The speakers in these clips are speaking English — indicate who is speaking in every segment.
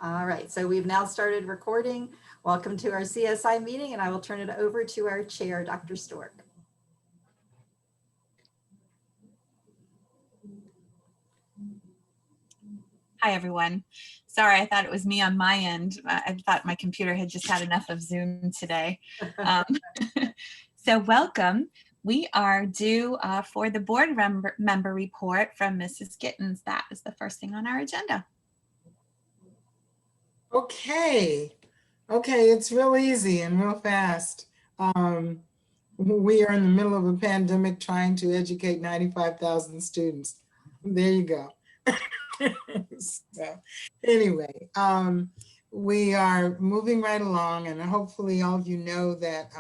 Speaker 1: All right, so we've now started recording. Welcome to our CSI meeting, and I will turn it over to our chair, Dr. Stork.
Speaker 2: Hi, everyone. Sorry, I thought it was me on my end. I thought my computer had just had enough of Zoom today. So welcome. We are due for the board member report from Mrs. Gittens. That is the first thing on our agenda.
Speaker 3: Okay, it's real easy and real fast. We are in the middle of a pandemic trying to educate 95,000 students. There you go. So anyway, we are moving right along, and hopefully all of you know that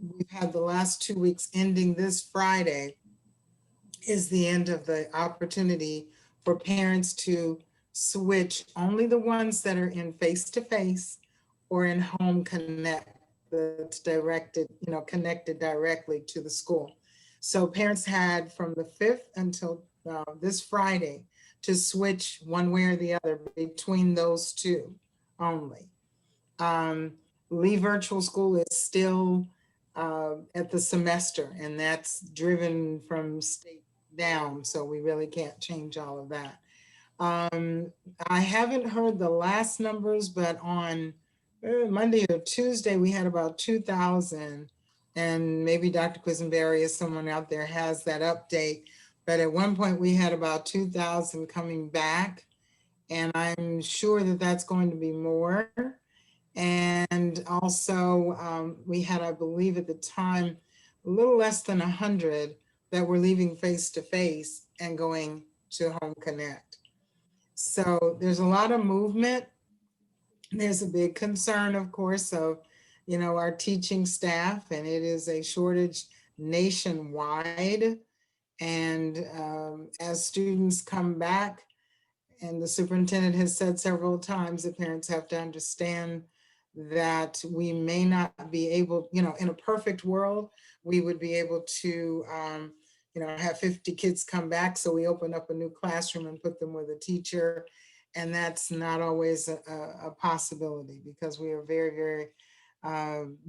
Speaker 3: we've had the last 2 weeks ending this Friday is the end of the opportunity for parents to switch only the ones that are in face-to-face or in home connect that's directed, connected directly to the school. So parents had from the 5th until this Friday to switch one way or the other between those two only. Lee Virtual School is still at the semester, and that's driven from state down, so we really can't change all of that. I haven't heard the last numbers, but on Monday or Tuesday, we had about 2,000, and maybe Dr. Quisenberry or someone out there has that update. But at one point we had about 2,000 coming back, and I'm sure that that's going to be more. And also we had, I believe at the time, a little less than 100 that were leaving face-to-face and going to Home Connect. So there's a lot of movement. There's a big concern, of course, of, our teaching staff, and it is a shortage nationwide. And as students come back, and the superintendent has said several times that parents have to understand that we may not be able, in a perfect world, we would be able to, have 50 kids come back. So we open up a new classroom and put them with a teacher. And that's not always a possibility, because we are very, very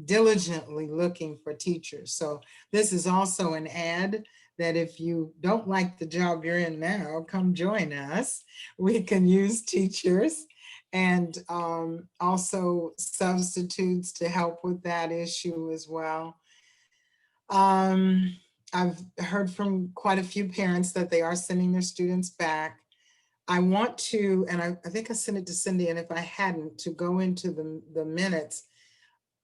Speaker 3: diligently looking for teachers. So this is also an ad that if you don't like the job you're in now, come join us. We can use teachers and also substitutes to help with that issue as well. I've heard from quite a few parents that they are sending their students back. I want to, and I think I sent it to Cindy, and if I hadn't, to go into the minutes.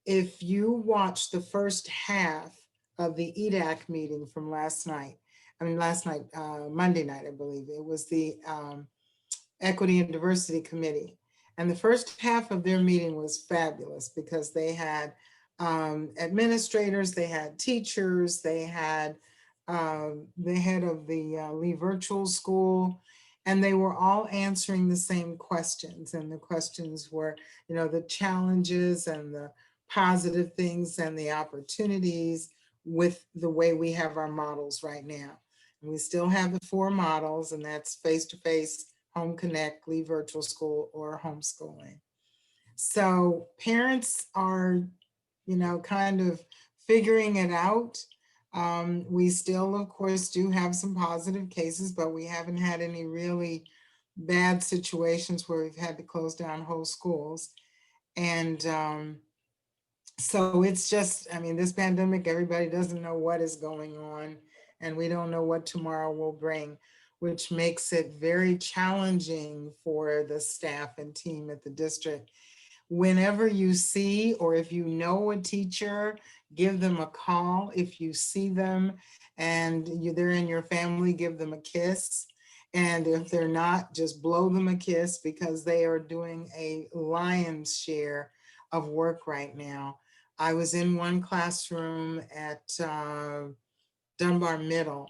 Speaker 3: If you watch the first half of the EDAC meeting from Monday night, I believe, it was the Equity and Diversity Committee. And the first half of their meeting was fabulous, because they had administrators, they had teachers, they had the head of the Lee Virtual School, and they were all answering the same questions. And the questions were, the challenges and the positive things and the opportunities with the way we have our models right now. And we still have the 4 models, and that's face-to-face, Home Connect, Lee Virtual School, or homeschooling. So parents are, kind of figuring it out. We still, of course, do have some positive cases, but we haven't had any really bad situations where we've had to close down whole schools. And so it's just, this pandemic, everybody doesn't know what is going on, and we don't know what tomorrow will bring, which makes it very challenging for the staff and team at the district. Whenever you see, or if you know a teacher, give them a call. If you see them and they're in your family, give them a kiss. And if they're not, just blow them a kiss, because they are doing a lion's share of work right now. I was in one classroom at Dunbar Middle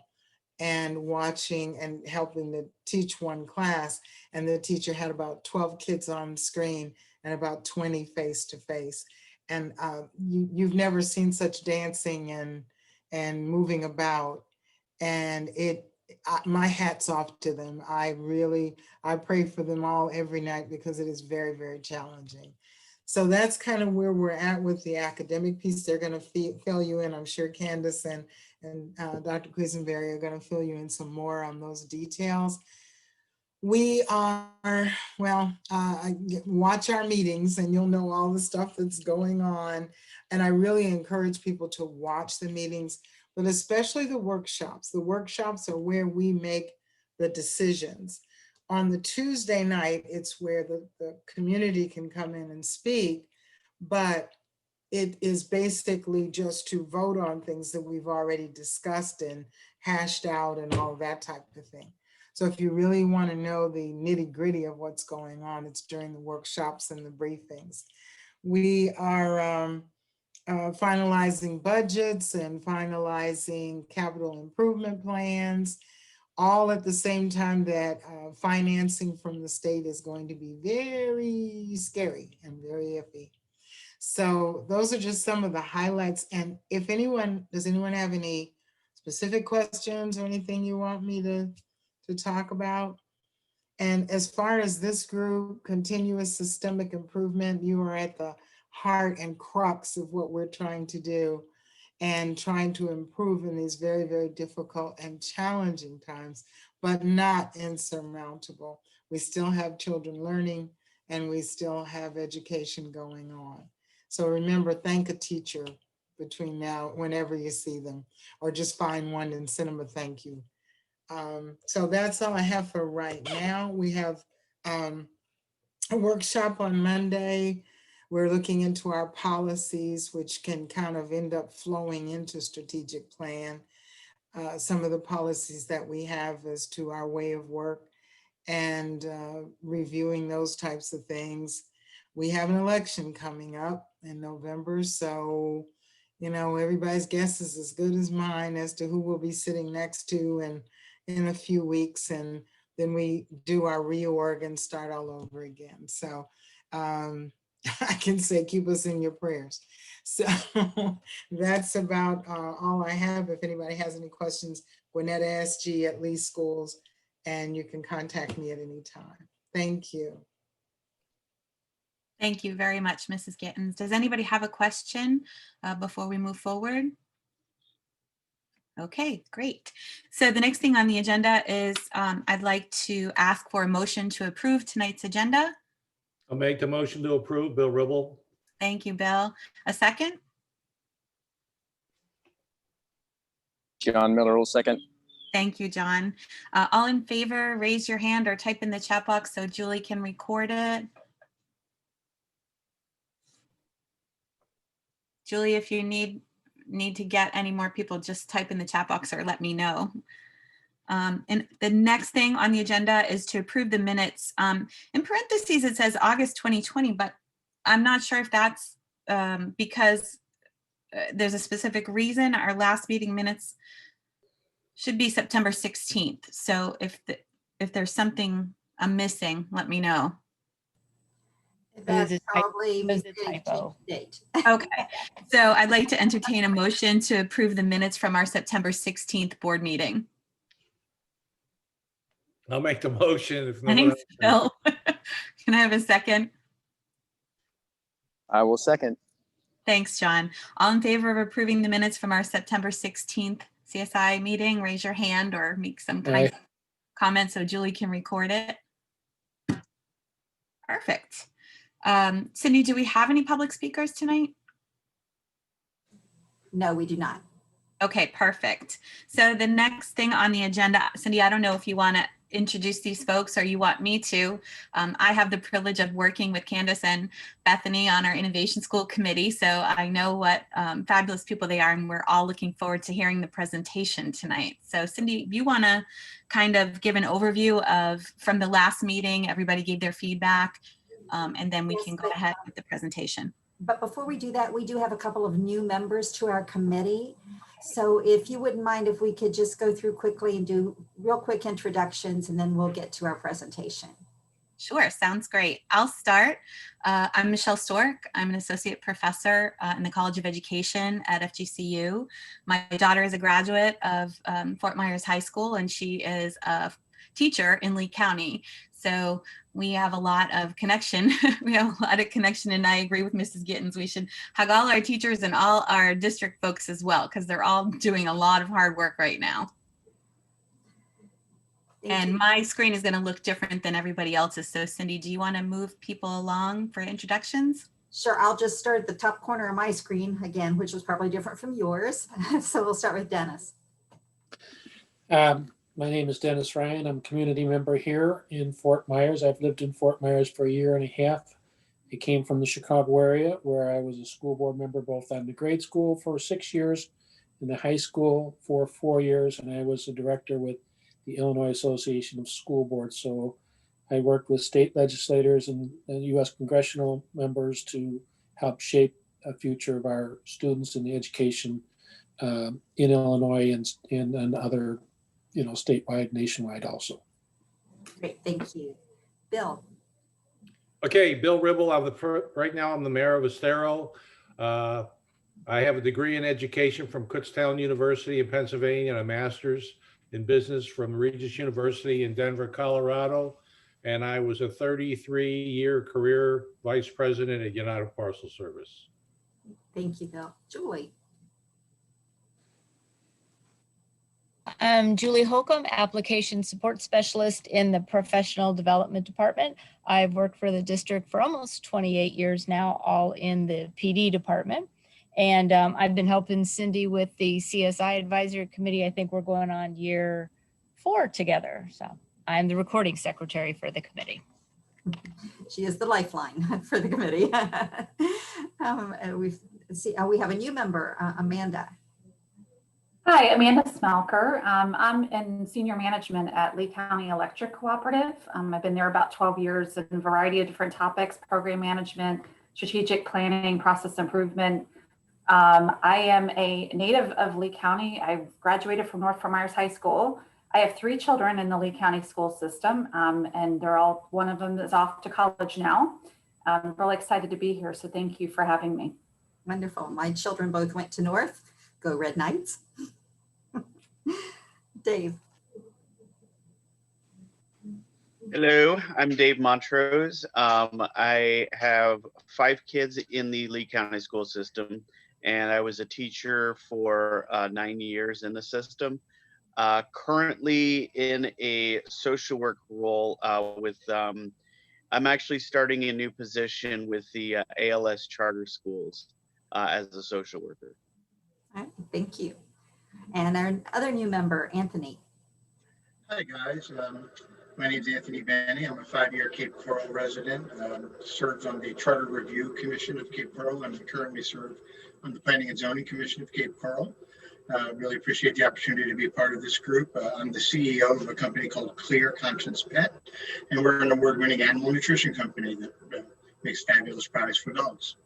Speaker 3: and watching and helping to teach one class, and the teacher had about 12 kids on screen and about 20 face-to-face. And you've never seen such dancing and moving about. And it my hat's off to them. I pray for them all every night because it is very, very challenging. So that's kind of where we're at with the academic piece. They're going to fill you in. I'm sure Candace and Dr. Quisenberry are going to fill you in some more on those details. We are, well, watch our meetings and you'll know all the stuff that's going on. And I really encourage people to watch the meetings, but especially the workshops. The workshops are where we make the decisions. On the Tuesday night, it's where the community can come in and speak, but it is basically just to vote on things that we've already discussed and hashed out and all that type of thing. So if you really want to know the nitty gritty of what's going on, it's during the workshops and the briefings. We are finalizing budgets and finalizing capital improvement plans, all at the same time that financing from the state is going to be very scary and very iffy. So those are just some of the highlights. And if does anyone have any specific questions or anything you want me to talk about? And as far as this group, continuous systemic improvement, you are at the heart and crux of what we're trying to do and trying to improve in these very, very difficult and challenging times, but not insurmountable. We still have children learning and we still have education going on. So remember, thank a teacher between now, whenever you see them, or just find one and send them a thank you. So that's all I have for right now. We have a workshop on Monday. We're looking into our policies, which can kind of end up flowing into strategic plan. Some of the policies that we have as to our way of work and reviewing those types of things. We have an election coming up in November, so everybody's guess is as good as mine as to who we'll be sitting next to and in a few weeks, and then we do our reorg and start all over again. So I can say keep us in your prayers. So that's about all I have. If anybody has any questions, Gwinnett ASG at Lee Schools, and you can contact me at any time. Thank you.
Speaker 2: Thank you very much, Mrs. Gittens. Does anybody have a question before we move forward? Okay, great. So the next thing on the agenda is I'd like to ask for a motion to approve tonight's agenda.
Speaker 4: I'll make the motion to approve. Bill Ribble.
Speaker 2: Thank you, Bill. A second?
Speaker 5: John Miller will second.
Speaker 2: Thank you, John. All in favor, raise your hand or type in the chat box so Julie can record it. Julie, if you need to get any more people, just type in the chat box or let me know. And the next thing on the agenda is to approve the minutes. In parentheses, it says August 2020, but I'm not sure if that's because there's a specific reason. Our last meeting minutes should be September 16th. So if there's something I'm missing, let me know.
Speaker 1: That's probably me getting changed
Speaker 6: typo.
Speaker 1: date.
Speaker 2: Okay, so I'd like to entertain a motion to approve the minutes from our September 16th board meeting.
Speaker 4: I'll make the motion. If no one
Speaker 2: Thanks,
Speaker 4: else-
Speaker 2: Bill. Can I have a second?
Speaker 5: I will second.
Speaker 2: Thanks, John. All in favor of approving the minutes from our September 16th CSI meeting, raise your hand or make some kind of comment so Julie can record it. Perfect. Cindy, do we have any public speakers tonight?
Speaker 1: No, we do not.
Speaker 2: Okay, perfect. So the next thing on the agenda, Cindy, I don't know if you want to introduce these folks or you want me to. I have the privilege of working with Candace and Bethany on our Innovation School Committee, so I know what fabulous people they are, and we're all looking forward to hearing the presentation tonight. So Cindy, you want to kind of give an overview of from the last meeting, everybody gave their feedback, and then we
Speaker 1: Yes,
Speaker 2: can go
Speaker 1: but-
Speaker 2: ahead with the presentation.
Speaker 1: But before we do that, we do have a couple of new members to our committee. So if you wouldn't mind if we could just go through quickly and do real quick introductions, and then we'll get to our presentation.
Speaker 2: Sure, sounds great. I'll start. I'm Michelle Stork. I'm an associate professor in the College of Education at FGCU. My daughter is a graduate of Fort Myers High School, and she is a teacher in Lee County. So we have a lot of connection. We have a lot of connection, and I agree with Mrs. Gittens. We should hug all our teachers and all our district folks as well, because they're all doing a lot of hard work right now.
Speaker 1: Thank
Speaker 2: And
Speaker 1: you.
Speaker 2: my screen is going to look different than everybody else's. So Cindy, do you want to move people along for introductions?
Speaker 1: Sure, I'll just start at the top corner of my screen again, which was probably different from yours. So we'll start with Dennis.
Speaker 6: My name is Dennis Ryan. I'm a community member here in Fort Myers. I've lived in Fort Myers for 1.5 years. I came from the Chicago area where I was a school board member both on the grade school for 6 years and the high school for 4 years. And I was a director with the Illinois Association of School Boards. So I worked with state legislators and U.S. congressional members to help shape a future of our students in the education in Illinois and other, statewide, nationwide also.
Speaker 1: Great, thank you. Bill.
Speaker 4: Okay, Bill Ribble. Right now I'm the mayor of Estero. I have a degree in education from Kutztown University in Pennsylvania and a master's in business from Regis University in Denver, Colorado. And I was a 33-year career vice president at United Parcel Service.
Speaker 1: Thank you, Bill. Julie.
Speaker 7: I'm Julie Holcomb, Application Support Specialist in the Professional Development Department. I've worked for the district for almost 28 years now, all in the PD department. And I've been helping Cindy with the CSI Advisory Committee. I think we're going on year 4 together. So I'm the recording secretary for the committee.
Speaker 1: She is the lifeline for the committee. And we have a new member, Amanda.
Speaker 8: Hi, Amanda Smelker. I'm in senior management at Lee County Electric Cooperative. I've been there about 12 years in a variety of different topics: program management, strategic planning, process improvement. I am a native of Lee County. I graduated from North Fort Myers High School. I have 3 children in the Lee County school system, and one of them is off to college now. I'm really excited to be here, so thank you for having me.
Speaker 1: Wonderful. My children both went to North. Go Red Knights. Dave.
Speaker 9: Hello, I'm Dave Montrose. I have 5 kids in the Lee County school system, and I was a teacher for 9 years in the system. Currently in a social work role I'm actually starting a new position with the ALS charter schools as a social worker.
Speaker 1: All right, thank you. And our other new member, Anthony.
Speaker 10: Hi guys, my name is Anthony Vanny. I'm a 5-year Cape Coral resident, served on the Charter Review Commission of Cape Coral, and currently serve on the Planning and Zoning Commission of Cape Coral. Really appreciate the opportunity to be a part of this group. I'm the CEO of a company called Clear Conscience Pet, and we're an award-winning animal nutrition company that makes fabulous products for dogs.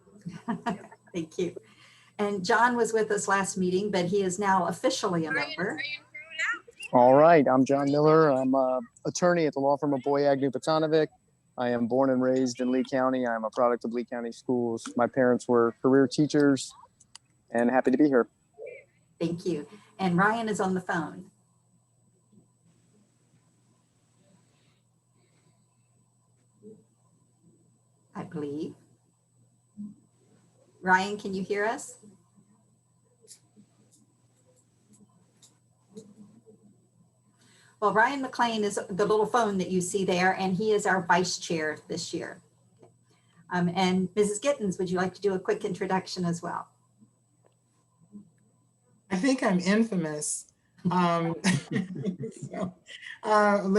Speaker 1: Thank you. And John was with us last meeting, but he is now officially a member.
Speaker 5: All right, I'm John Miller. I'm an attorney at the law firm of Boy Agnew Petanovic. I am born and raised in Lee County. I'm a product of Lee County schools. My parents were career teachers, and happy to be here.
Speaker 1: Thank you. And Ryan is on the phone. I believe. Ryan, can you hear us? Well, Ryan McLean is the little phone that you see there, and he is our vice chair this year. And Mrs. Gittens, would you like to do a quick introduction as well?
Speaker 3: I think I'm infamous. Lee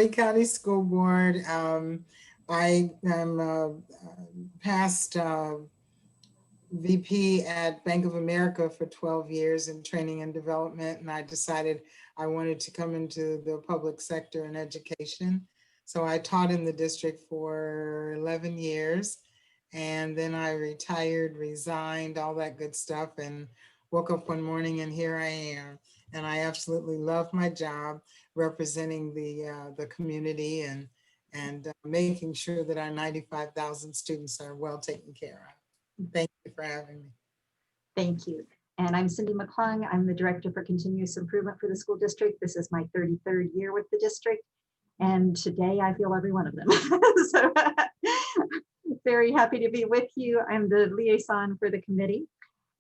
Speaker 3: County School Board. I am past VP at Bank of America for 12 years in training and development, and I decided I wanted to come into the public sector and education. So I taught in the district for 11 years, and then I retired, resigned, all that good stuff, and woke up one morning and here I am. And I absolutely love my job representing the community and and making sure that our 95,000 students are well taken care of. Thank you for having me.
Speaker 1: Thank you. And I'm Cindy McClung. I'm the Director for Continuous Improvement for the school district. This is my 33rd year with the district. And today I feel every one of them. So very happy to be with you. I'm the liaison for the committee.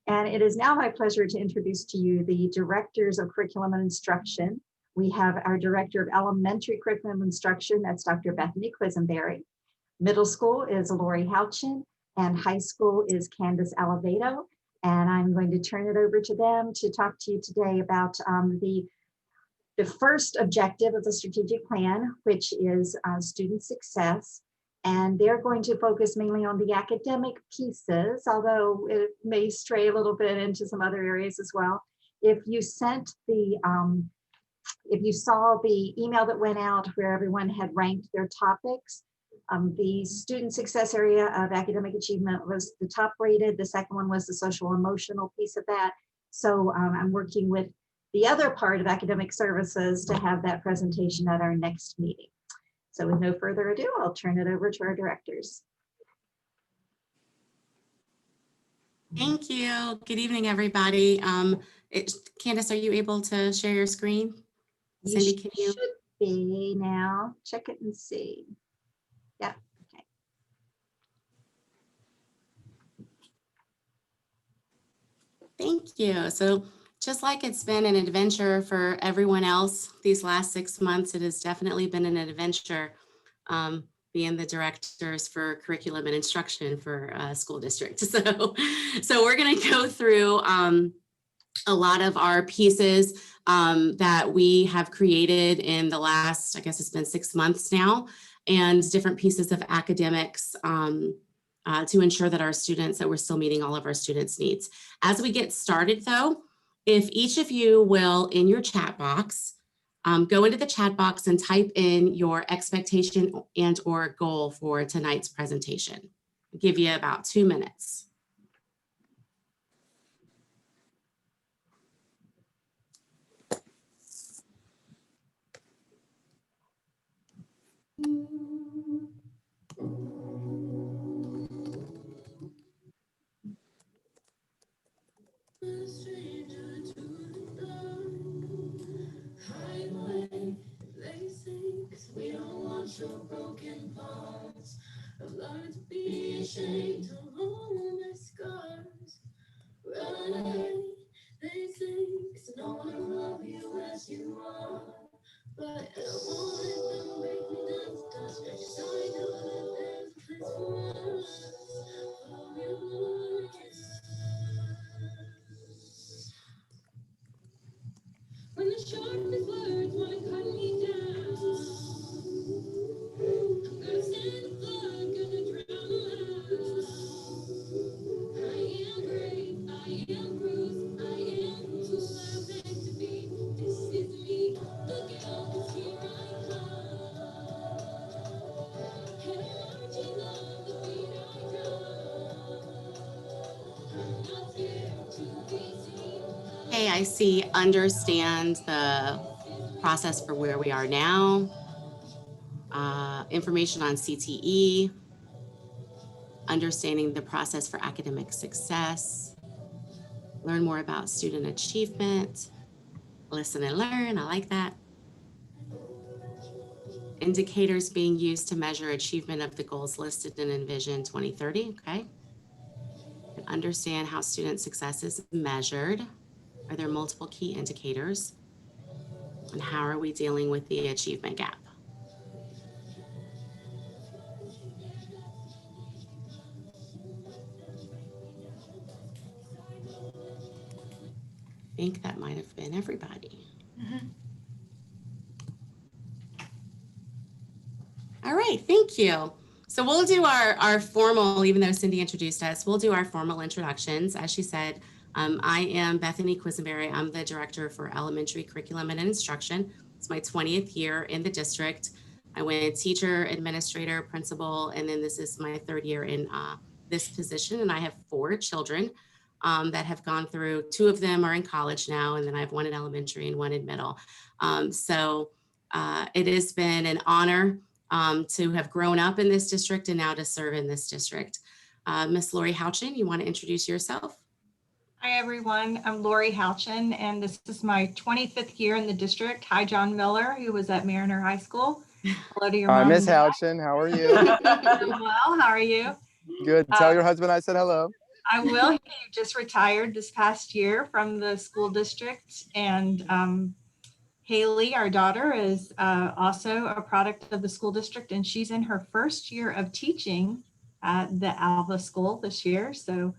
Speaker 1: And it is now my pleasure to introduce to you the directors of curriculum and instruction. We have our director of elementary curriculum instruction, that's Dr. Bethany Quisenberry. Middle school is Lori Houchin, and high school is Candace Alivedo. And I'm going to turn it over to them to talk to you today about the first objective of the strategic plan, which is student success. And they're going to focus mainly on the academic pieces, although it may stray a little bit into some other areas as well. If you sent the, if you saw the email that went out where everyone had ranked their topics, the student success area of academic achievement was the top rated. The second one was the social emotional piece of that. So I'm working with the other part of academic services to have that presentation at our next meeting. So with no further ado, I'll turn it over to our directors.
Speaker 11: Thank you. Good evening, everybody. Candace, are you able to share your screen? Cindy, can you?
Speaker 1: Should be now. Check it and see. Yeah. Okay.
Speaker 11: Thank you. So just like it's been an adventure for everyone else these last 6 months, it has definitely been an adventure being the directors for curriculum and instruction for school district. So we're going to go through a lot of our pieces that we have created in the last, I guess it's been 6 months now, and different pieces of academics to ensure that our students, that we're still meeting all of our students' needs. As we get started though, if each of you will, in your chat box, go into the chat box and type in your expectation and or goal for tonight's presentation. I'll give you about 2 minutes. We don't want your broken parts. I've learned to be ashamed to hold my scars. Run away, they think, 'cause no one will love you as you are. But I don't want to let them break me down to dust. Just so I know that there's a place for us. Oh, you when the sharpest words want to cut me down, I'm gonna stand the flood, gonna drown aloud. I am brave, I am bruised, I am who I meant to be. This is me, look out, 'cause here I come. And I'm marching on the beat I drum. I'm not scared to be seen. Hey, I see, understand the process for where we are now, information on CTE, understanding the process for academic success, learn more about student achievement, listen and learn, I like that. Indicators being used to measure achievement of the goals listed in Envision 2030, okay? And understand how student success is measured. Are there multiple key indicators? And how are we dealing with the achievement gap? I think that might have been everybody. All right, thank you. So we'll do our formal, even though Cindy introduced us, we'll do our formal introductions. As she said, I am Bethany Quisenberry. I'm the director for elementary curriculum and instruction. It's my 20th year in the district. I went teacher, administrator, principal, and then this is my 3rd year in this position. And I have 4 children that have gone through, 2 of them are in college now, and then I have 1 in elementary and 1 in middle. So it has been an honor to have grown up in this district and now to serve in this district. Miss Lori Houchin, you want to introduce yourself?
Speaker 12: Hi, everyone. I'm Lori Houchin, and this is my 25th year in the district. Hi, John Miller, who was at Mariner High School. Hello to your
Speaker 5: Hi,
Speaker 12: mom.
Speaker 5: Miss
Speaker 12: and dad.
Speaker 5: Houchin. How are you?
Speaker 12: I'm well. How are you?
Speaker 5: Good. Tell your husband I said hello.
Speaker 12: I will. He just retired this past year from the school district, and Haley, our daughter, is also a product of the school district, and she's in her first year of teaching at the Alva School this year. So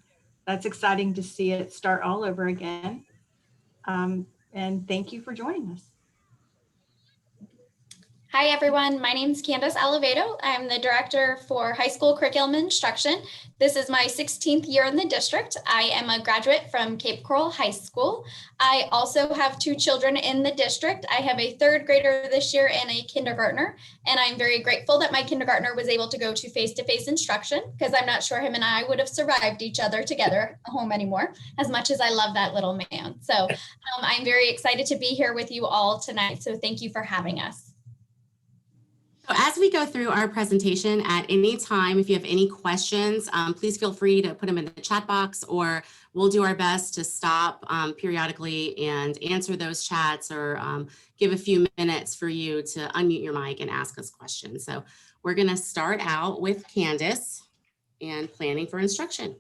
Speaker 12: that's exciting to see it start all over again. And thank you for joining us.
Speaker 13: Hi, everyone. My name is Candace Alivedo. I'm the director for high school curriculum instruction. This is my 16th year in the district. I am a graduate from Cape Coral High School. I also have 2 children in the district. I have a 3rd grader this year and a kindergartner, and I'm very grateful that my kindergartner was able to go to face-to-face instruction, because I'm not sure him and I would have survived each other together at home anymore, as much as I love that little man. So I'm very excited to be here with you all tonight. So thank you for having us.
Speaker 11: So as we go through our presentation, at any time, if you have any questions, please feel free to put them in the chat box, or we'll do our best to stop periodically and answer those chats, or give a few minutes for you to unmute your mic and ask us questions. So we're going to start out with Candace and planning for instruction.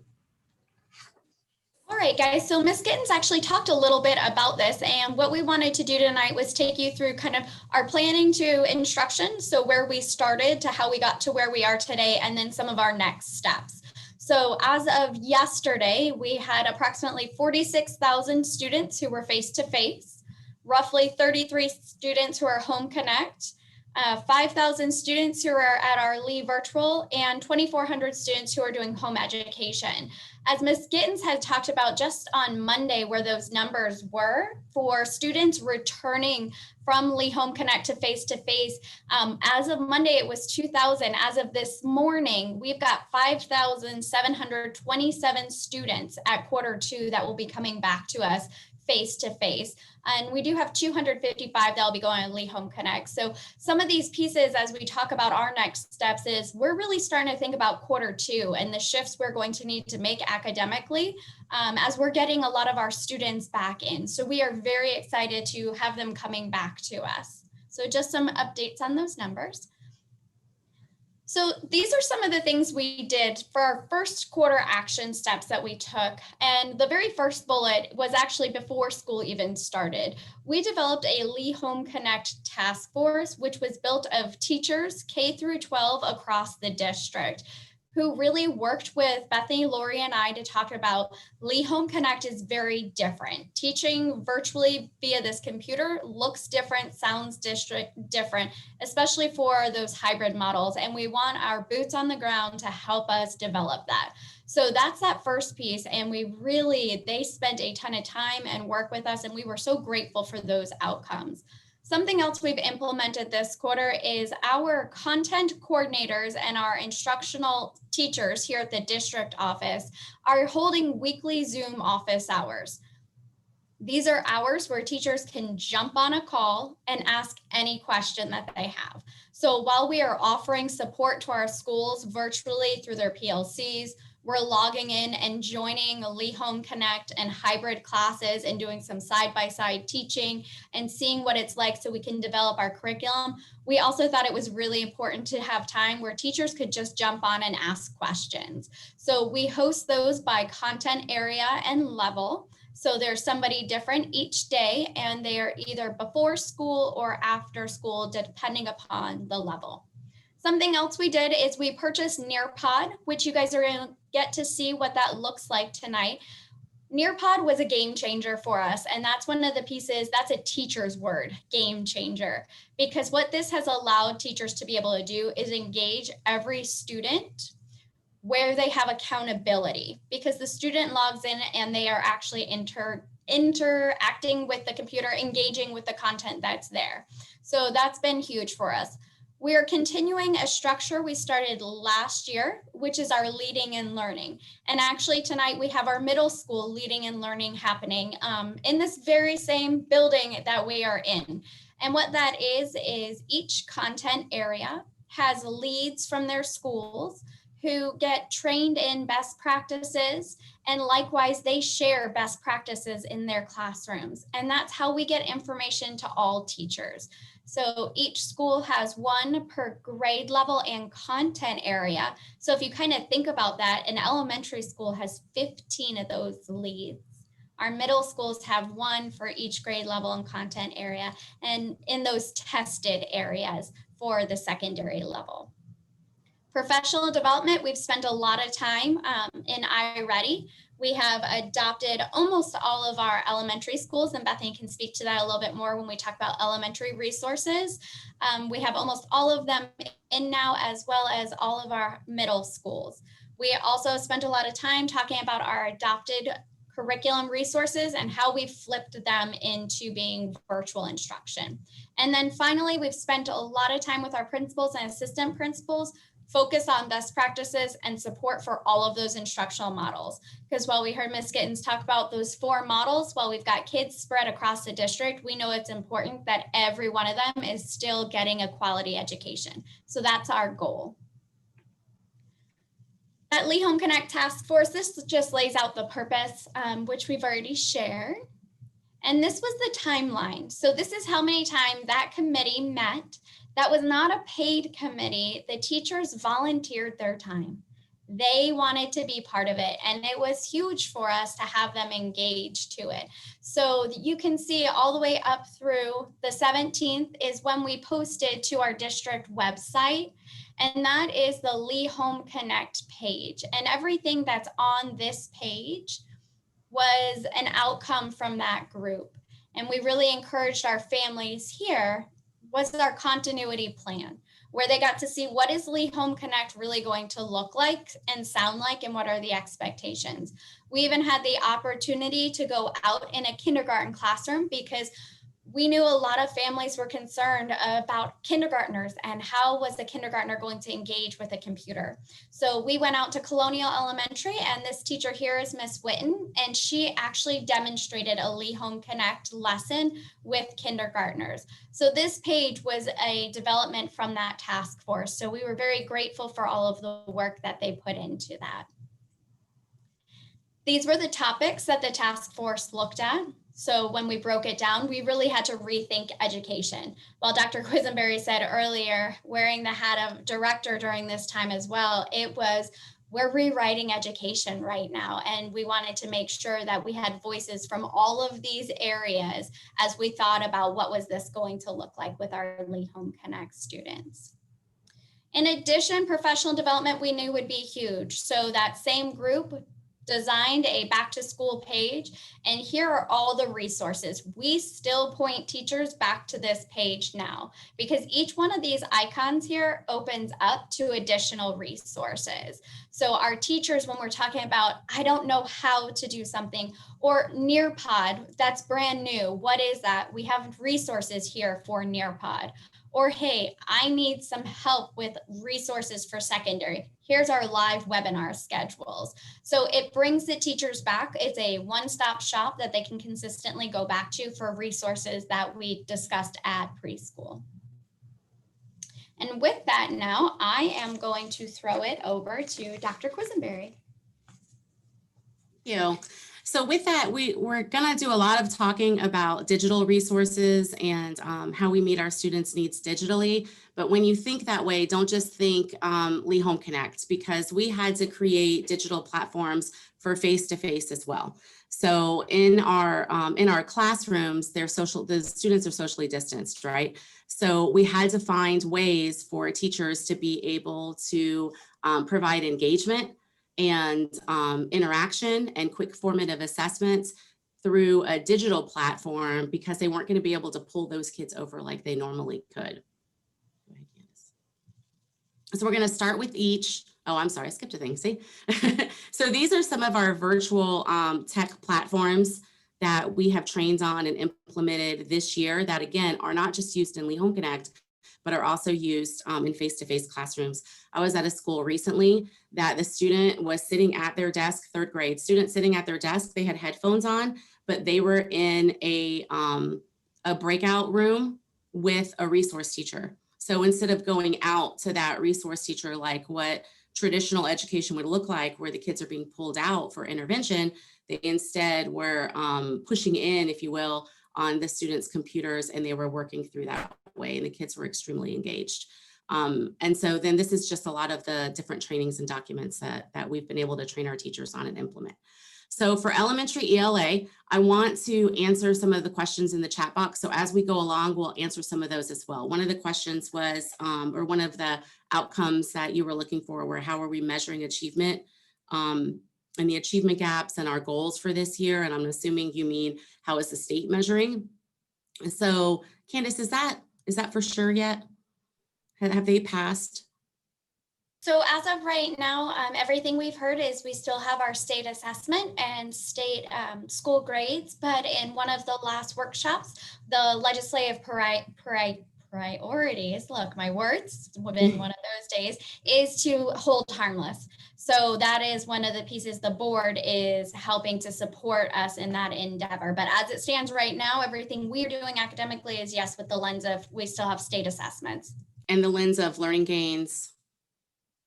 Speaker 13: All right, guys, so Ms. Gittens actually talked a little bit about this, and what we wanted to do tonight was take you through kind of our planning to instruction, so where we started to how we got to where we are today, and then some of our next steps. So as of yesterday, we had approximately 46,000 students who were face-to-face, roughly 33 students who are home connect, 5,000 students who are at our Lee virtual, and 2,400 students who are doing home education. As Ms. Gittens had talked about just on Monday, where those numbers were for students returning from Lee Home Connect to face-to-face, as of Monday, it was 2,000. As of this morning, we've got 5,727 students at Q2 that will be coming back to us face-to-face. And we do have 255 that'll be going on Lee Home Connect. So some of these pieces, as we talk about our next steps, is we're really starting to think about Q2 and the shifts we're going to need to make academically as we're getting a lot of our students back in. So we are very excited to have them coming back to us. So just some updates on those numbers. So these are some of the things we did for our first quarter action steps that we took. And the very first bullet was actually before school even started. We developed a Lee Home Connect task force, which was built of teachers K through 12 across the district, who really worked with Bethany, Lori, and I to talk about Lee Home Connect is very different. Teaching virtually via this computer looks different, sounds different, especially for those hybrid models. And we want our boots on the ground to help us develop that. So that's that first piece. And they spent a ton of time and work with us, and we were so grateful for those outcomes. Something else we've implemented this quarter is our content coordinators and our instructional teachers here at the district office are holding weekly Zoom office hours. These are hours where teachers can jump on a call and ask any question that they have. So while we are offering support to our schools virtually through their PLCs, we're logging in and joining Lee Home Connect and hybrid classes and doing some side-by-side teaching and seeing what it's like so we can develop our curriculum. We also thought it was really important to have time where teachers could just jump on and ask questions. So we host those by content area and level. So there's somebody different each day, and they are either before school or after school, depending upon the level. Something else we did is we purchased Nearpod, which you guys are going to get to see what that looks like tonight. Nearpod was a game changer for us, and that's one of the pieces, that's a teacher's word, game changer, because what this has allowed teachers to be able to do is engage every student where they have accountability, because the student logs in and they are actually interacting with the computer, engaging with the content that's there. So that's been huge for us. We are continuing a structure we started last year, which is our leading and learning. And actually tonight we have our middle school leading and learning happening in this very same building that we are in. And what that is each content area has leads from their schools who get trained in best practices, and likewise they share best practices in their classrooms. And that's how we get information to all teachers. So each school has one per grade level and content area. So if you kind of think about that, an elementary school has 15 of those leads. Our middle schools have one for each grade level and content area, and in those tested areas for the secondary level. Professional development, we've spent a lot of time in iReady. We have adopted almost all of our elementary schools, and Bethany can speak to that a little bit more when we talk about elementary resources. We have almost all of them in now, as well as all of our middle schools. We also spent a lot of time talking about our adopted curriculum resources and how we flipped them into being virtual instruction. And then finally, we've spent a lot of time with our principals and assistant principals, focus on best practices and support for all of those instructional models. Because while we heard Ms. Gittens talk about those 4 models, while we've got kids spread across the district, we know it's important that every one of them is still getting a quality education. So that's our goal. At Lee Home Connect Task Force, this just lays out the purpose, which we've already shared. And this was the timeline. So this is how many times that committee met. That was not a paid committee. The teachers volunteered their time. They wanted to be part of it, and it was huge for us to have them engaged to it. So you can see all the way up through the 17th is when we posted to our district website, and that is the Lee Home Connect page. And everything that's on this page was an outcome from that group. And we really encouraged our families here was our continuity plan, where they got to see what is Lee Home Connect really going to look like and sound like, and what are the expectations. We even had the opportunity to go out in a kindergarten classroom because we knew a lot of families were concerned about kindergartners and how was the kindergartner going to engage with a computer. So we went out to Colonial Elementary, and this teacher here is Miss Witten, and she actually demonstrated a Lee Home Connect lesson with kindergartners. So this page was a development from that task force. So we were very grateful for all of the work that they put into that. These were the topics that the task force looked at. So when we broke it down, we really had to rethink education. While Dr. Quisenberry said earlier, wearing the hat of director during this time as well, it was, we're rewriting education right now. And we wanted to make sure that we had voices from all of these areas as we thought about what was this going to look like with our Lee Home Connect students. In addition, professional development we knew would be huge. So that same group designed a back to school page, and here are all the resources. We still point teachers back to this page now because each one of these icons here opens up to additional resources. So our teachers, when we're talking about, I don't know how to do something, or Nearpod, that's brand new. What is that? We have resources here for Nearpod. Or, hey, I need some help with resources for secondary. Here's our live webinar schedules. So it brings the teachers back. It's a one-stop shop that they can consistently go back to for resources that we discussed at preschool. And with that now, I am going to throw it over to Dr. Quisenberry.
Speaker 11: Thank you. So with that, we're going to do a lot of talking about digital resources and how we meet our students' needs digitally. But when you think that way, don't just think Lee Home Connect, because we had to create digital platforms for face-to-face as well. So in our classrooms, the students are socially distanced, right? So we had to find ways for teachers to be able to provide engagement and interaction and quick formative assessments through a digital platform, because they weren't going to be able to pull those kids over like they normally could. So we're going to start with each. Oh, I'm sorry, I skipped a thing, see? So these are some of our virtual tech platforms that we have trained on and implemented this year that, again, are not just used in Lee Home Connect, but are also used in face-to-face classrooms. I was at a school recently that the student was sitting at their desk, 3rd grade student sitting at their desk. They had headphones on, but they were in a breakout room with a resource teacher. So instead of going out to that resource teacher, like what traditional education would look like, where the kids are being pulled out for intervention, they instead were pushing in, if you will, on the students' computers, and they were working through that way, and the kids were extremely engaged. And so then this is just a lot of the different trainings and documents that we've been able to train our teachers on and implement. So for elementary ELA, I want to answer some of the questions in the chat box. So as we go along, we'll answer some of those as well. One of the questions was, or one of the outcomes that you were looking for were, how are we measuring achievement and the achievement gaps and our goals for this year? And I'm assuming you mean, how is the state measuring? And so Candace, is that for sure yet? Have they passed?
Speaker 13: So as of right now, everything we've heard is we still have our state assessment and state school grades, but in one of the last workshops, the legislative priorities, look, my words, within one of those days, is to hold harmless. So that is one of the pieces the board is helping to support us in that endeavor. But as it stands right now, everything we're doing academically is yes, with the lens of we still have state assessments.
Speaker 11: And the lens of learning gains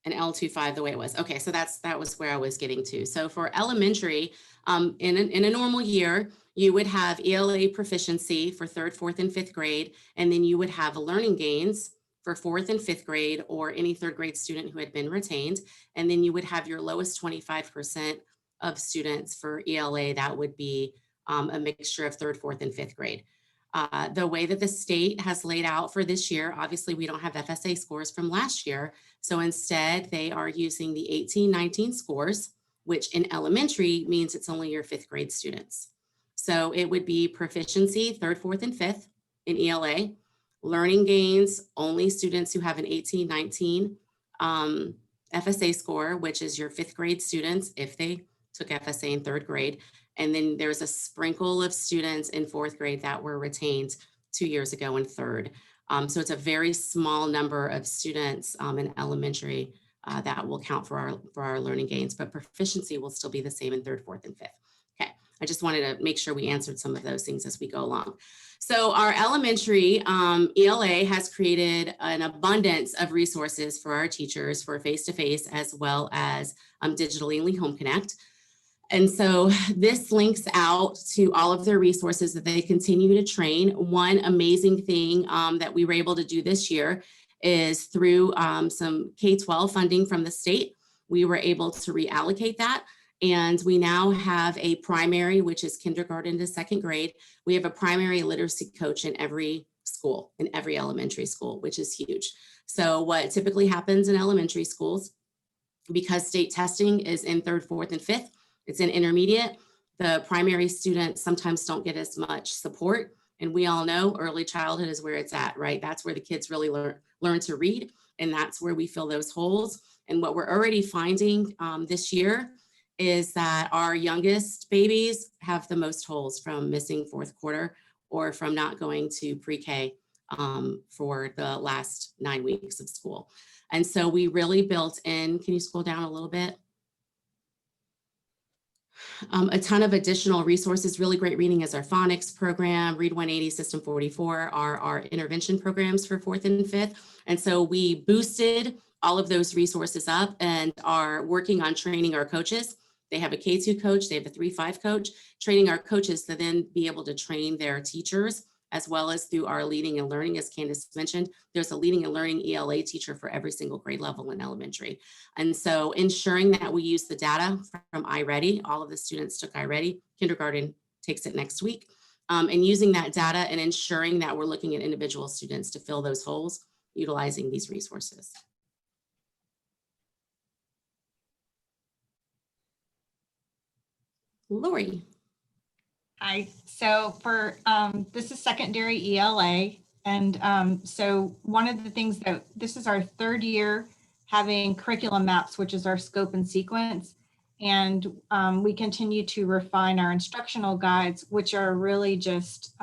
Speaker 11: and L25 the way it was. Okay, so that was where I was getting to. So for elementary, in a normal year, you would have ELA proficiency for 3rd, 4th, and 5th grade, and then you would have learning gains for 4th and 5th grade, or any 3rd grade student who had been retained. And then you would have your lowest 25% of students for ELA. That would be a mixture of 3rd, 4th, and 5th grade. The way that the state has laid out for this year, obviously we don't have FSA scores from last year. So instead they are using the 18-19 scores, which in elementary means it's only your 5th grade students. So it would be proficiency 3rd, 4th, and 5th in ELA, learning gains, only students who have an 18-19 FSA score, which is your 5th grade students if they took FSA in 3rd grade. And then there's a sprinkle of students in 4th grade that were retained 2 years ago in 3rd. So it's a very small number of students in elementary that will count for our learning gains, but proficiency will still be the same in 3rd, 4th, and 5th. Okay, I just wanted to make sure we answered some of those things as we go along. So our elementary ELA has created an abundance of resources for our teachers for face-to-face as well as digitally in Lee Home Connect. And so this links out to all of their resources that they continue to train. One amazing thing that we were able to do this year is through some K-12 funding from the state, we were able to reallocate that. And we now have a primary, which is kindergarten to 2nd grade. We have a primary literacy coach in every school, in every elementary school, which is huge. So what typically happens in elementary schools, because state testing is in 3rd, 4th, and 5th, it's in intermediate, the primary students sometimes don't get as much support. And we all know early childhood is where it's at, right? That's where the kids really learn to read. And that's where we fill those holes. And what we're already finding this year is that our youngest babies have the most holes from missing 4th quarter or from not going to pre-K for the last 9 weeks of school. And so we really built in, can you scroll down a little bit? A ton of additional resources. Really great reading is our phonics program, Read 180, System 44 are our intervention programs for 4th and 5th. And so we boosted all of those resources up and are working on training our coaches. They have a K2 coach, they have a 3-5 coach, training our coaches to then be able to train their teachers, as well as through our leading and learning, as Candace mentioned, there's a leading and learning ELA teacher for every single grade level in elementary. And so ensuring that we use the data from iReady, all of the students took iReady, kindergarten takes it next week, and using that data and ensuring that we're looking at individual students to fill those holes, utilizing these resources. Lori.
Speaker 12: Hi, so for this is secondary ELA. And so one of the things that this is our 3rd year having curriculum maps, which is our scope and sequence. And we continue to refine our instructional guides, which are really just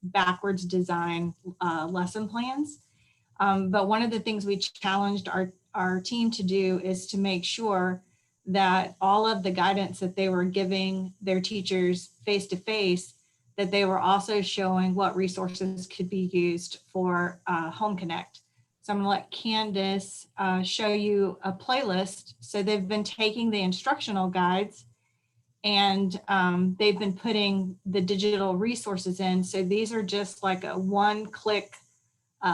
Speaker 12: backwards design lesson plans. But one of the things we challenged our team to do is to make sure that all of the guidance that they were giving their teachers face-to-face, that they were also showing what resources could be used for Home Connect. So I'm gonna let Candace show you a playlist. So they've been taking the instructional guides and they've been putting the digital resources in. So these are just like a one-click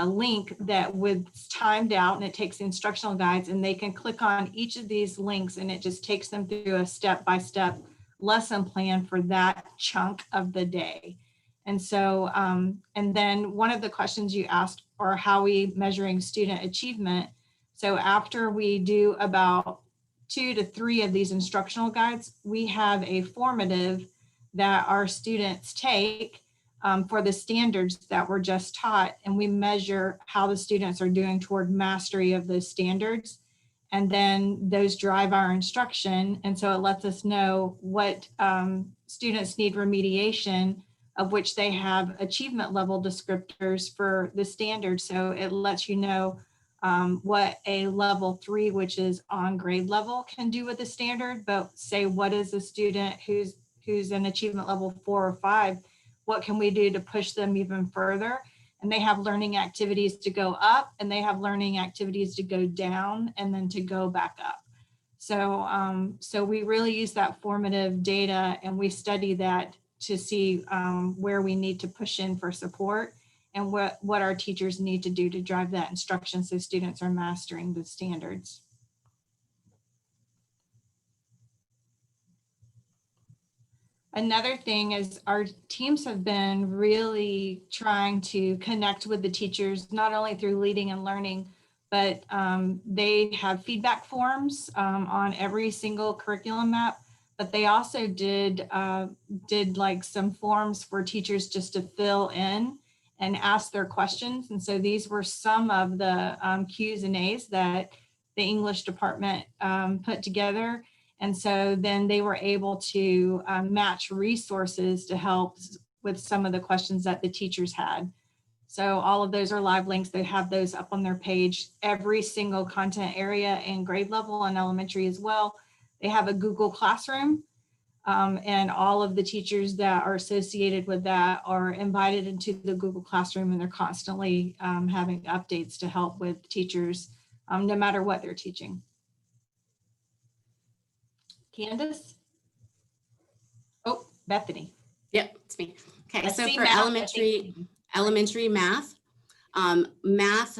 Speaker 12: link that was timed out, and it takes the instructional guides, and they can click on each of these links and it just takes them through a step-by-step lesson plan for that chunk of the day. And so, and then one of the questions you asked are how we measuring student achievement. So after we do about 2 to 3 of these instructional guides, we have a formative that our students take for the standards that were just taught, and we measure how the students are doing toward mastery of those standards. And then those drive our instruction. And so it lets us know what students need remediation, of which they have achievement level descriptors for the standard. So it lets you know what a level 3, which is on grade level, can do with the standard. But say, what is a student who's an achievement level 4 or 5? What can we do to push them even further? And they have learning activities to go up, and they have learning activities to go down, and then to go back up. So, so we really use that formative data, and we study that to see where we need to push in for support, and what our teachers need to do to drive that instruction so students are mastering the standards. Another thing is our teams have been really trying to connect with the teachers, not only through leading and learning, but they have feedback forms on every single curriculum map. But they also did like some forms for teachers just to fill in and ask their questions. And so these were some of the Q's and A's that the English department put together. And so then they were able to match resources to help with some of the questions that the teachers had. So all of those are live links. They have those up on their page, every single content area and grade level and elementary as well. They have a Google Classroom, and all of the teachers that are associated with that are invited into the Google Classroom, and they're constantly having updates to help with teachers, no matter what they're teaching. Candace? Oh, Bethany.
Speaker 11: Yep, it's me. Okay,
Speaker 12: I
Speaker 11: so
Speaker 12: see
Speaker 11: for
Speaker 12: math,
Speaker 11: elementary math, math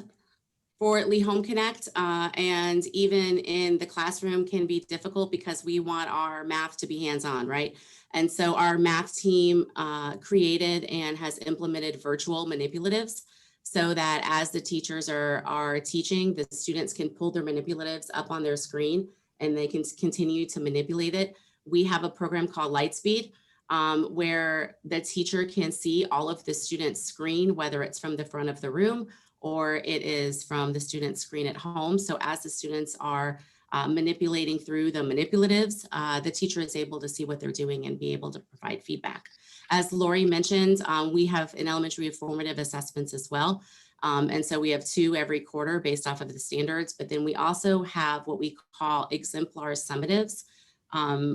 Speaker 11: for Lee Home Connect and even in the classroom can be difficult because we want our math to be hands-on, right? And so our math team created and has implemented virtual manipulatives so that as the teachers are teaching, the students can pull their manipulatives up on their screen and they can continue to manipulate it. We have a program called Lightspeed where the teacher can see all of the students' screen, whether it's from the front of the room or it is from the student's screen at home. So as the students are manipulating through the manipulatives, the teacher is able to see what they're doing and be able to provide feedback. As Lori mentioned, we have in elementary formative assessments as well. And so we have 2 every quarter based off of the standards, but then we also have what we call exemplar summatives,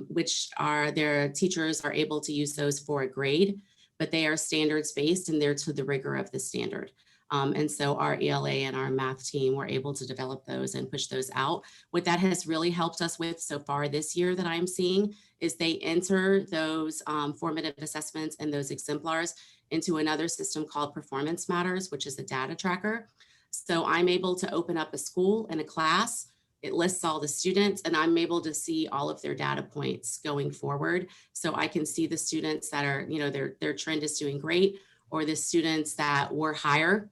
Speaker 11: which are their teachers are able to use those for a grade, but they are standards based and they're to the rigor of the standard. And so our ELA and our math team were able to develop those and push those out. What that has really helped us with so far this year that I'm seeing is they enter those formative assessments and those exemplars into another system called Performance Matters, which is a data tracker. So I'm able to open up a school and a class. It lists all the students and I'm able to see all of their data points going forward. So I can see the students that are, you know, their trend is doing great, or the students that were higher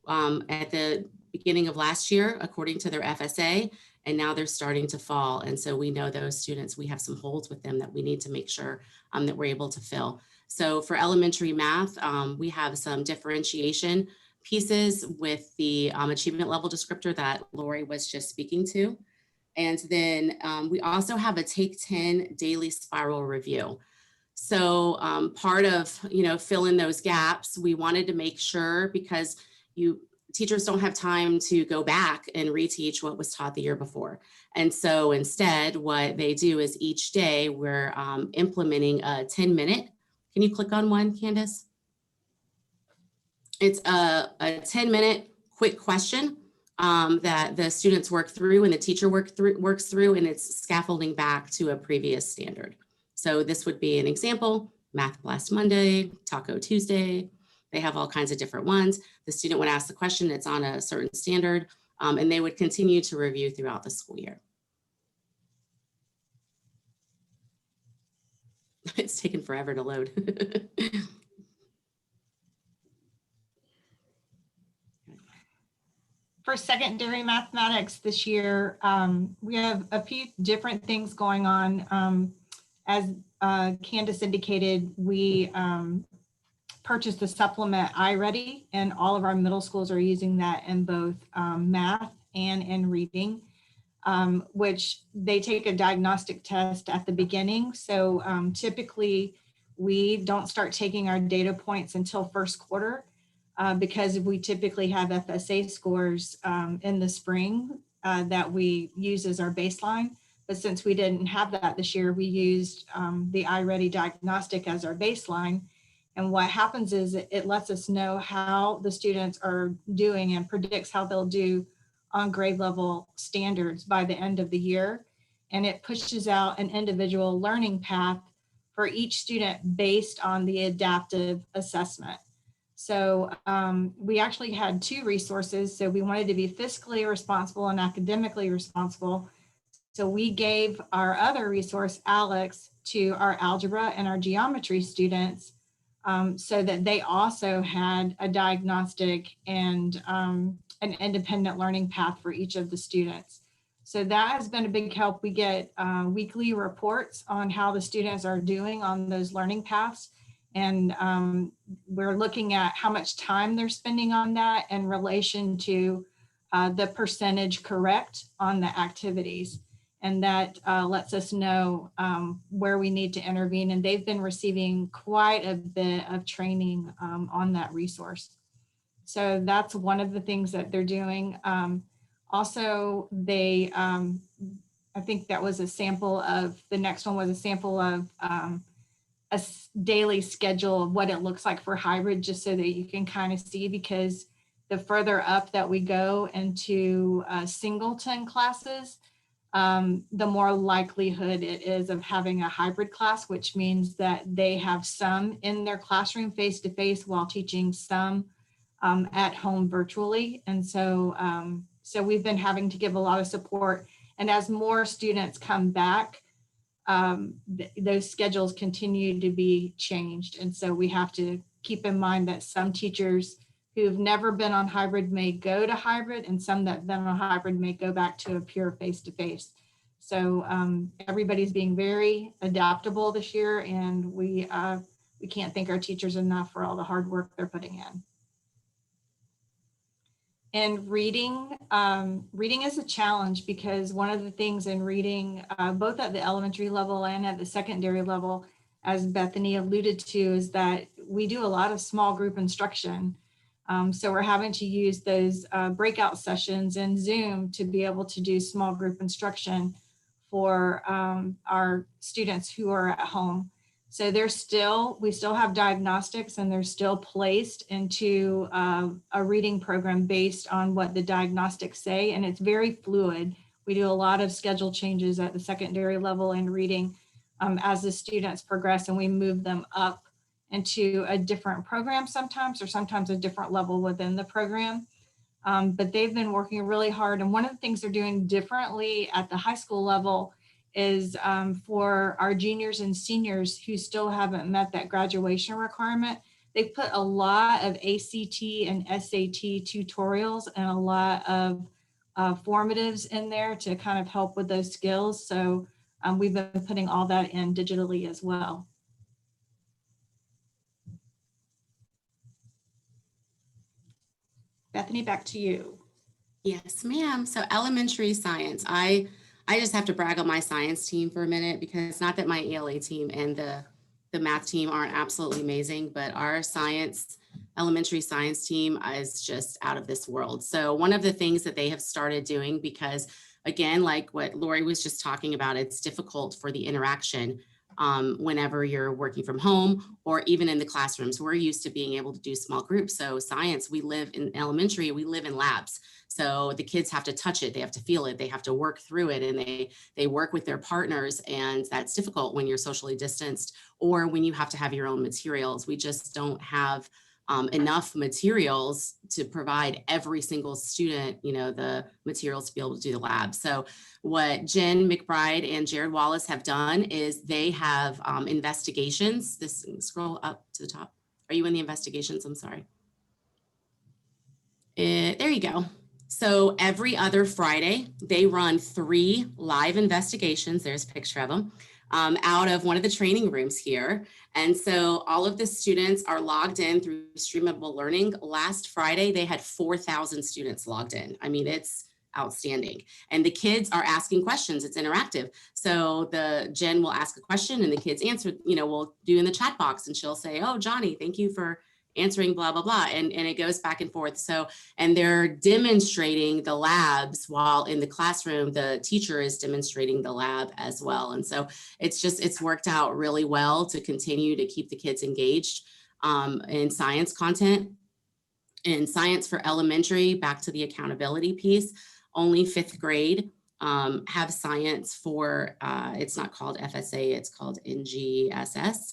Speaker 11: at the beginning of last year, according to their FSA, and now they're starting to fall. And so we know those students, we have some holes with them that we need to make sure that we're able to fill. So for elementary math, we have some differentiation pieces with the achievement level descriptor that Lori was just speaking to. And then we also have a Take 10 daily spiral review. So part of, you know, fill in those gaps, we wanted to make sure, because teachers don't have time to go back and reteach what was taught the year before. And so instead, what they do is each day we're implementing a 10-minute Can you click on one, Candace? It's a 10-minute quick question that the students work through and the teacher works through, and it's scaffolding back to a previous standard. So this would be an example: Math Blast Monday, Taco Tuesday. They have all kinds of different ones. The student would ask the question, it's on a certain standard, and they would continue to review throughout the school year. It's taken forever to load.
Speaker 12: For secondary mathematics this year, we have a few different things going on. As Candace indicated, we purchased the supplement iReady, and all of our middle schools are using that in both math and in reading, which they take a diagnostic test at the beginning. So typically we don't start taking our data points until first quarter. Because we typically have FSA scores in the spring that we use as our baseline. But since we didn't have that this year, we used the iReady diagnostic as our baseline. And what happens is it lets us know how the students are doing and predicts how they'll do on grade level standards by the end of the year. And it pushes out an individual learning path for each student based on the adaptive assessment. So we actually had two resources. So we wanted to be fiscally responsible and academically responsible. So we gave our other resource, Alex, to our algebra and our geometry students so that they also had a diagnostic and an independent learning path for each of the students. So that has been a big help. We get weekly reports on how the students are doing on those learning paths. And we're looking at how much time they're spending on that in relation to the percentage correct on the activities. And that lets us know where we need to intervene. And they've been receiving quite a bit of training on that resource. So that's one of the things that they're doing. Also, they, I think that was a sample of, the next one was a sample of a daily schedule of what it looks like for hybrid, just so that you can kind of see, because the further up that we go into singleton classes, the more likelihood it is of having a hybrid class, which means that they have some in their classroom face-to-face while teaching some at home virtually. And so, so we've been having to give a lot of support. And as more students come back, those schedules continue to be changed. And so we have to keep in mind that some teachers who've never been on hybrid may go to hybrid, and some that have been on hybrid may go back to a pure face-to-face. So everybody's being very adaptable this year, and we can't thank our teachers enough for all the hard work they're putting in. And reading, reading is a challenge, because one of the things in reading, both at the elementary level and at the secondary level, as Bethany alluded to, is that we do a lot of small group instruction. So we're having to use those breakout sessions in Zoom to be able to do small group instruction for our students who are at home. So we still have diagnostics, and they're still placed into a reading program based on what the diagnostics say. And it's very fluid. We do a lot of schedule changes at the secondary level in reading as the students progress, and we move them up into a different program sometimes, or sometimes a different level within the program. But they've been working really hard. And one of the things they're doing differently at the high school level is for our juniors and seniors who still haven't met that graduation requirement. They've put a lot of ACT and SAT tutorials and a lot of formatives in there to kind of help with those skills. So we've been putting all that in digitally as well. Bethany, back to you.
Speaker 11: Yes, ma'am. So elementary science, I just have to brag on my science team for a minute, because not that my ELA team and the math team aren't absolutely amazing, but our elementary science team is just out of this world. So one of the things that they have started doing, because again, like what Lori was just talking about, it's difficult for the interaction. whenever you're working from home or even in the classrooms. We're used to being able to do small groups. So science, we live in elementary, we live in labs. So the kids have to touch it, they have to feel it, they have to work through it, and they work with their partners, and that's difficult when you're socially distanced or when you have to have your own materials. We just don't have enough materials to provide every single student, the materials to be able to do the lab. So what Jen McBride and Jared Wallace have done is they have investigations. Scroll up to the top. Are you in the investigations? I'm sorry. There you go. So every other Friday, they run 3 live investigations. There's a picture of them. Out of one of the training rooms here. And so all of the students are logged in through streamable learning. Last Friday, they had 4,000 students logged in. I mean, it's outstanding. And the kids are asking questions. It's interactive. So Jen will ask a question and the kids answer, we'll do in the chat box, and she'll say, oh, Johnny, thank you for answering blah, blah, blah. And it goes back and forth. So, and they're demonstrating the labs while in the classroom, the teacher is demonstrating the lab as well. And so it's worked out really well to continue to keep the kids engaged in science content. In science for elementary, back to the accountability piece, only 5th grade have science for, it's not called FSA, it's called NGSS.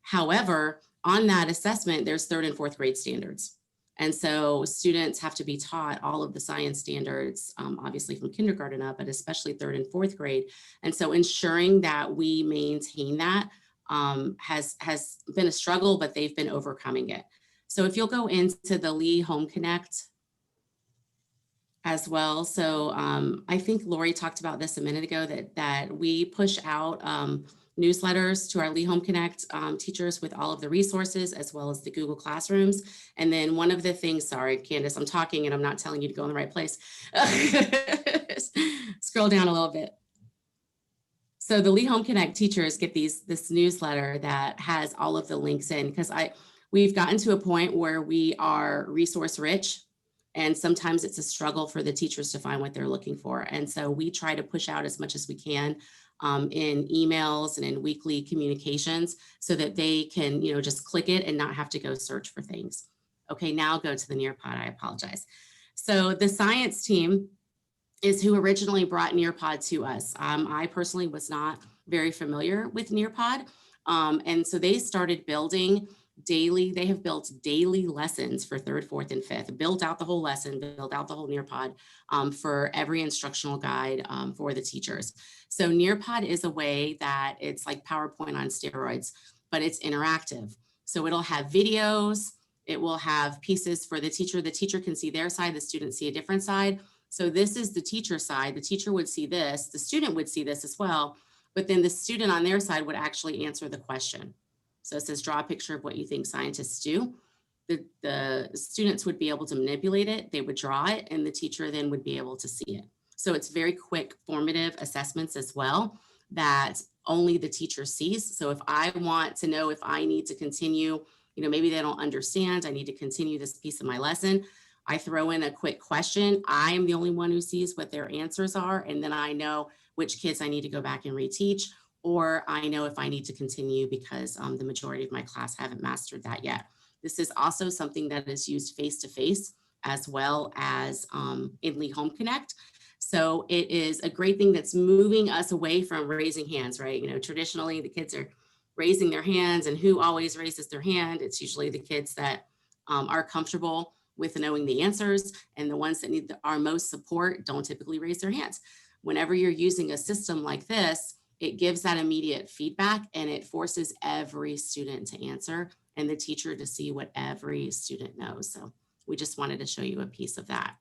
Speaker 11: However, on that assessment, there's 3rd and 4th grade standards. And so students have to be taught all of the science standards, obviously from kindergarten up, but especially 3rd and 4th grade. And so ensuring that we maintain that has been a struggle, but they've been overcoming it. So if you'll go into the Lee Home Connect as well. So I think Lori talked about this a minute ago, that we push out newsletters to our Lee Home Connect teachers with all of the resources as well as the Google Classrooms. And then one of the things, sorry, Candace, I'm talking and I'm not telling you to go in the right place. Scroll down a little bit. So the Lee Home Connect teachers get this newsletter that has all of the links in, because we've gotten to a point where we are resource rich. And sometimes it's a struggle for the teachers to find what they're looking for. And so we try to push out as much as we can in emails and in weekly communications so that they can, just click it and not have to go search for things. Okay, now go to the Nearpod. I apologize. So the science team is who originally brought Nearpod to us. I personally was not very familiar with Nearpod. And so they started building they have built daily lessons for 3rd, 4th, and 5th, built out the whole lesson, built out the whole Nearpod for every instructional guide for the teachers. So Nearpod is a way that it's like PowerPoint on steroids, but it's interactive. So it'll have videos, it will have pieces for the teacher can see their side, the students see a different side. So this is the teacher side, the teacher would see this, the student would see this as well, but then the student on their side would actually answer the question. So it says, draw a picture of what you think scientists do. The students would be able to manipulate it, they would draw it, and the teacher then would be able to see it. So it's very quick, formative assessments as well that only the teacher sees. So if I want to know if I need to continue, maybe they don't understand, I need to continue this piece of my lesson, I throw in a quick question. I am the only one who sees what their answers are, and then I know which kids I need to go back and reteach, or I know if I need to continue because the majority of my class haven't mastered that yet. This is also something that is used face-to-face as well as in Lee Home Connect. So it is a great thing that's moving us away from raising hands, right? Traditionally the kids are raising their hands, and who always raises their hand? It's usually the kids that are comfortable with knowing the answers, and the ones that need our most support don't typically raise their hands. Whenever you're using a system like this, it gives that immediate feedback, and it forces every student to answer and the teacher to see what every student knows. So we just wanted to show you a piece of that.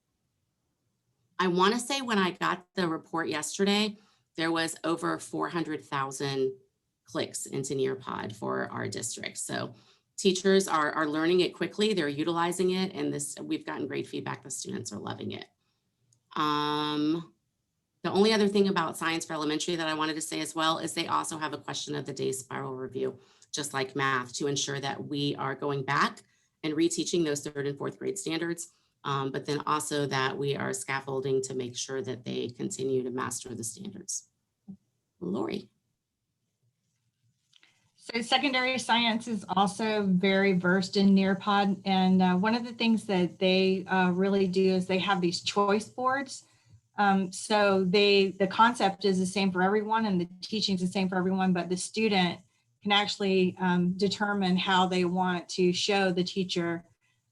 Speaker 11: I want to say when I got the report yesterday, there was over 400,000 clicks into Nearpod for our district. So teachers are learning it quickly, they're utilizing it, and we've gotten great feedback. The students are loving it. The only other thing about Science for Elementary that I wanted to say as well is they also have a question of the day spiral review, just like math, to ensure that we are going back and reteaching those 3rd and 4th grade standards, but then also that we are scaffolding to make sure that they continue to master the standards. Lori.
Speaker 12: So secondary science is also very versed in Nearpod. And one of the things that they really do is they have these choice boards. So the concept is the same for everyone and the teaching is the same for everyone, but the student can actually determine how they want to show the teacher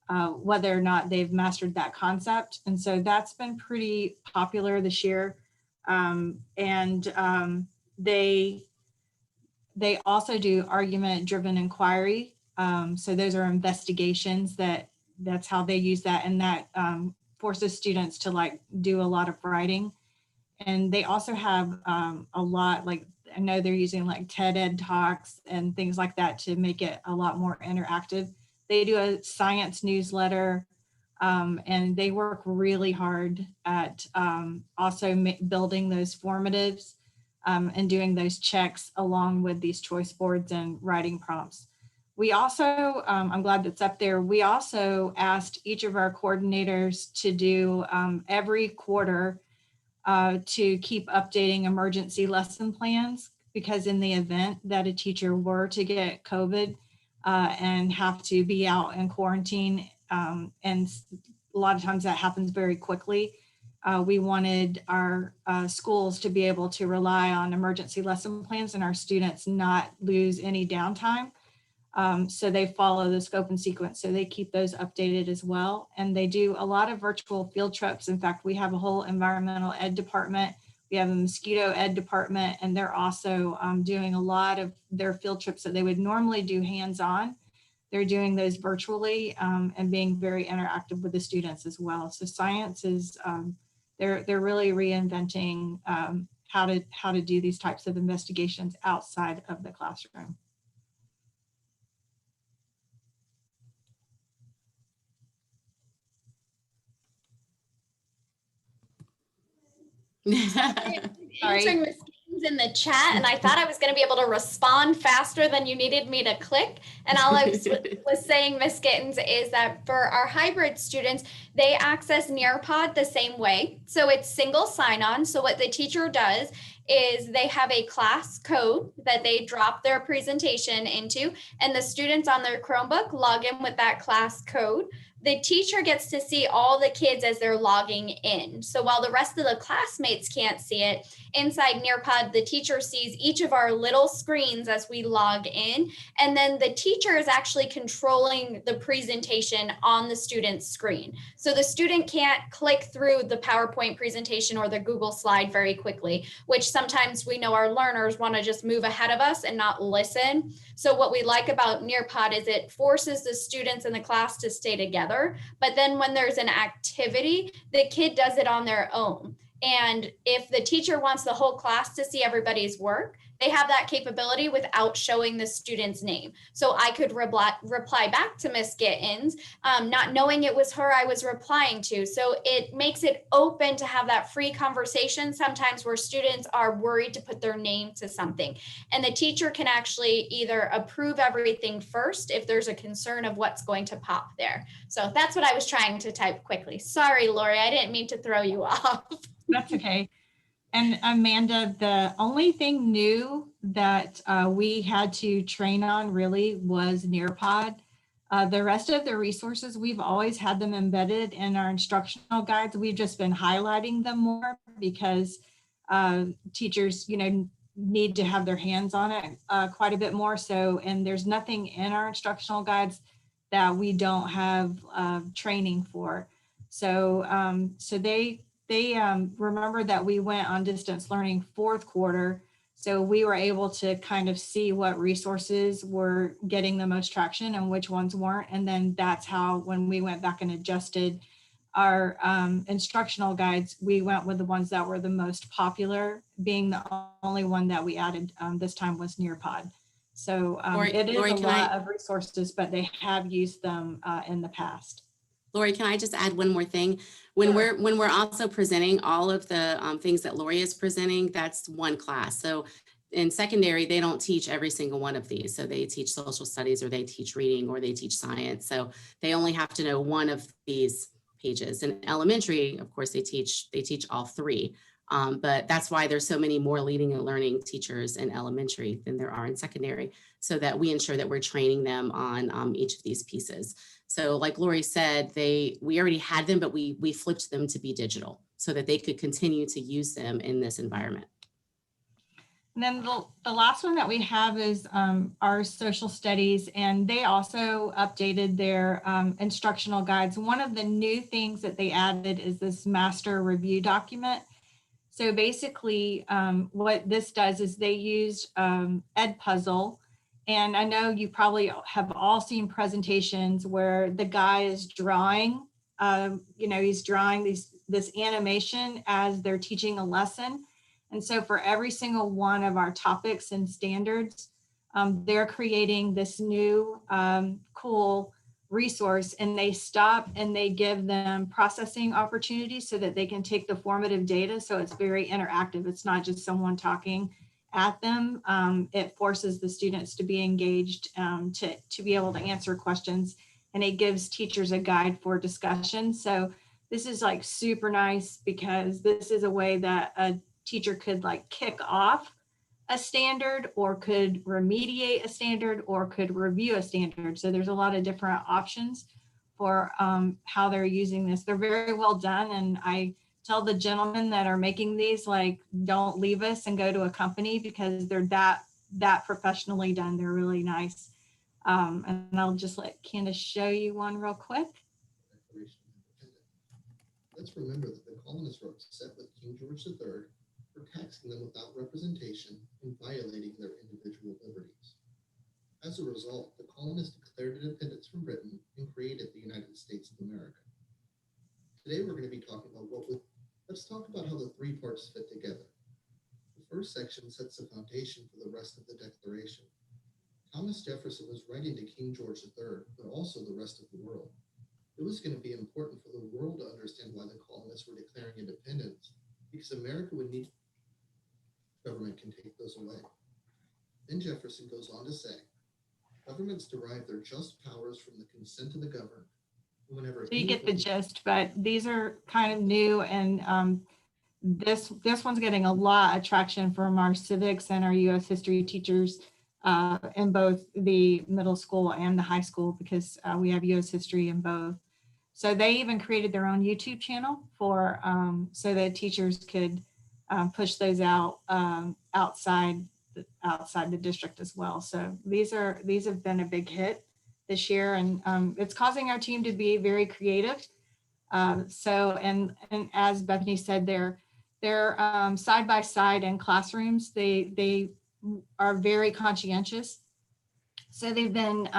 Speaker 12: whether or not they've mastered that concept. And so that's been pretty popular this year. They also do argument-driven inquiry. So those are investigations that's how they use that, and that forces students to like do a lot of writing. And they also have a lot, like I know they're using like TED Ed Talks and things like that to make it a lot more interactive. They do a science newsletter, and they work really hard at also building those formatives and doing those checks along with these choice boards and writing prompts. We also, I'm glad that's up there, we also asked each of our coordinators to do every quarter to keep updating emergency lesson plans, because in the event that a teacher were to get COVID and have to be out in quarantine, and a lot of times that happens very quickly, we wanted our schools to be able to rely on emergency lesson plans and our students not lose any downtime. So they follow the scope and sequence. So they keep those updated as well. And they do a lot of virtual field trips. In fact, we have a whole environmental ed department. We have a mosquito ed department, and they're also doing a lot of their field trips that they would normally do hands-on. They're doing those virtually and being very interactive with the students as well. So science is, they're really reinventing how to do these types of investigations outside of the classroom.
Speaker 13: Answering Ms. Gittens in the chat, and I thought I was going to be able to respond faster than you needed me to click. And all I was saying, Ms. Gittens, is that for our hybrid students, they access Nearpod the same way. So it's single sign-on. So what the teacher does is they have a class code that they drop their presentation into, and the students on their Chromebook log in with that class code. The teacher gets to see all the kids as they're logging in. So while the rest of the classmates can't see it, inside Nearpod, the teacher sees each of our little screens as we log in. And then the teacher is actually controlling the presentation on the student's screen. So the student can't click through the PowerPoint presentation or the Google slide very quickly, which sometimes we know our learners want to just move ahead of us and not listen. So what we like about Nearpod is it forces the students in the class to stay together. But then when there's an activity, the kid does it on their own. And if the teacher wants the whole class to see everybody's work, they have that capability without showing the student's name. So I could reply back to Ms. Gittens, not knowing it was her I was replying to. So it makes it open to have that free conversation sometimes where students are worried to put their name to something. And the teacher can actually either approve everything first if there's a concern of what's going to pop there. So that's what I was trying to type quickly. Sorry, Lori, I didn't mean to throw you off.
Speaker 12: That's okay. And Amanda, the only thing new that we had to train on really was Nearpod. The rest of the resources, we've always had them embedded in our instructional guides. We've just been highlighting them more because teachers, need to have their hands on it quite a bit more. So, and there's nothing in our instructional guides that we don't have training for. So, they remember that we went on distance learning fourth quarter. So we were able to kind of see what resources were getting the most traction and which ones weren't. And then that's how, when we went back and adjusted our instructional guides, we went with the ones that were the most popular, being the only one that we added this time was Nearpod. So it is a lot of resources, but they have used them in the past.
Speaker 11: Lori, can I just add one more thing? When we're also presenting all of the things that Lori is presenting, that's one class. So in secondary, they don't teach every single one of these. So they teach social studies, or they teach reading, or they teach science. So they only have to know one of these pages. In elementary, of course, they teach all three. But that's why there's so many more leading and learning teachers in elementary than there are in secondary, so that we ensure that we're training them on each of these pieces. So like Lori said, we already had them, but we flipped them to be digital so that they could continue to use them in this environment.
Speaker 12: And then the last one that we have is our social studies, and they also updated their instructional guides. One of the new things that they added is this master review document. So basically what this does is they used Edpuzzle. And I know you probably have all seen presentations where the guy is drawing, he's drawing this animation as they're teaching a lesson. And so for every single one of our topics and standards, they're creating this new cool resource, and they stop and they give them processing opportunities so that they can take the formative data. So it's very interactive. It's not just someone talking at them. It forces the students to be engaged, to be able to answer questions, and it gives teachers a guide for discussion. So this is like super nice, because this is a way that a teacher could like kick off a standard, or could remediate a standard, or could review a standard. So there's a lot of different options for how they're using this. They're very well done. And I tell the gentlemen that are making these, like, don't leave us and go to a company, because they're that professionally done. They're really nice. And I'll just let Candace show you one real quick.
Speaker 14: Let's remember that the colonists were upset with King George III for taxing them without representation and violating their individual liberties. As a result, the colonists declared independence from Britain and created the United States of America. Today we're going to be talking about let's talk about how the three parts fit together. The first section sets the foundation for the rest of the Declaration. Thomas Jefferson was writing to King George III, but also the rest of the world. It was going to be important for the world to understand why the colonists were declaring independence, because America would need government can take those away. Then Jefferson goes on to say, governments derive their just powers from the consent of the governed. Whenever
Speaker 12: so you get the gist, but these are kind of new, and this one's getting a lot of traction from our civics and our U.S. history teachers in both the middle school and the high school, because we have U.S. history in both. So they even created their own YouTube channel for so that teachers could push those out outside the district as well. So these have been a big hit this year, and it's causing our team to be very creative. And as Bethany said, they're side by side in classrooms. They are very conscientious. So they've been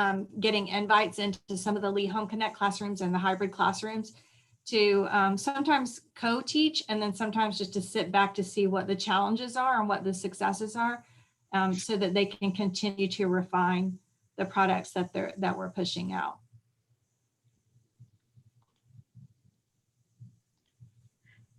Speaker 12: getting invites into some of the Lee Home Connect classrooms and the hybrid classrooms to sometimes co-teach, and then sometimes just to sit back to see what the challenges are and what the successes are, so that they can continue to refine the products that we're pushing out.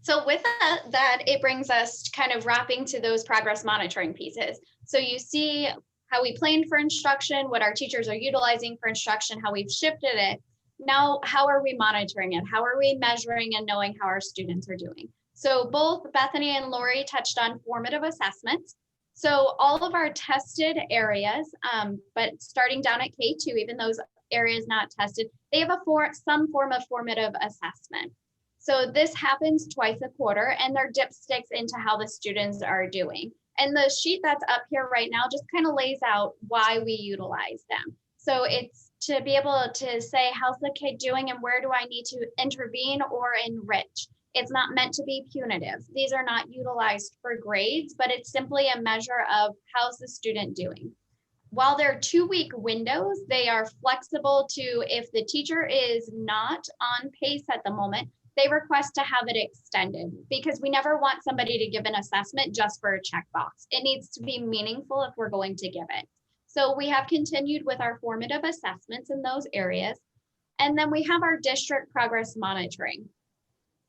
Speaker 13: So with that, it brings us kind of wrapping to those progress monitoring pieces. So you see how we planned for instruction, what our teachers are utilizing for instruction, how we've shifted it. Now, how are we monitoring it? How are we measuring and knowing how our students are doing? So both Bethany and Lori touched on formative assessments. So all of our tested areas, but starting down at K2, even those areas not tested, they have some form of formative assessment. So this happens twice a quarter, and they're dipsticks into how the students are doing. And the sheet that's up here right now just kind of lays out why we utilize them. So it's to be able to say, how's the kid doing and where do I need to intervene or enrich? It's not meant to be punitive. These are not utilized for grades, but it's simply a measure of how's the student doing. While they're 2-week windows, they are flexible to, if the teacher is not on pace at the moment, they request to have it extended, because we never want somebody to give an assessment just for a checkbox. It needs to be meaningful if we're going to give it. So we have continued with our formative assessments in those areas. And then we have our district progress monitoring.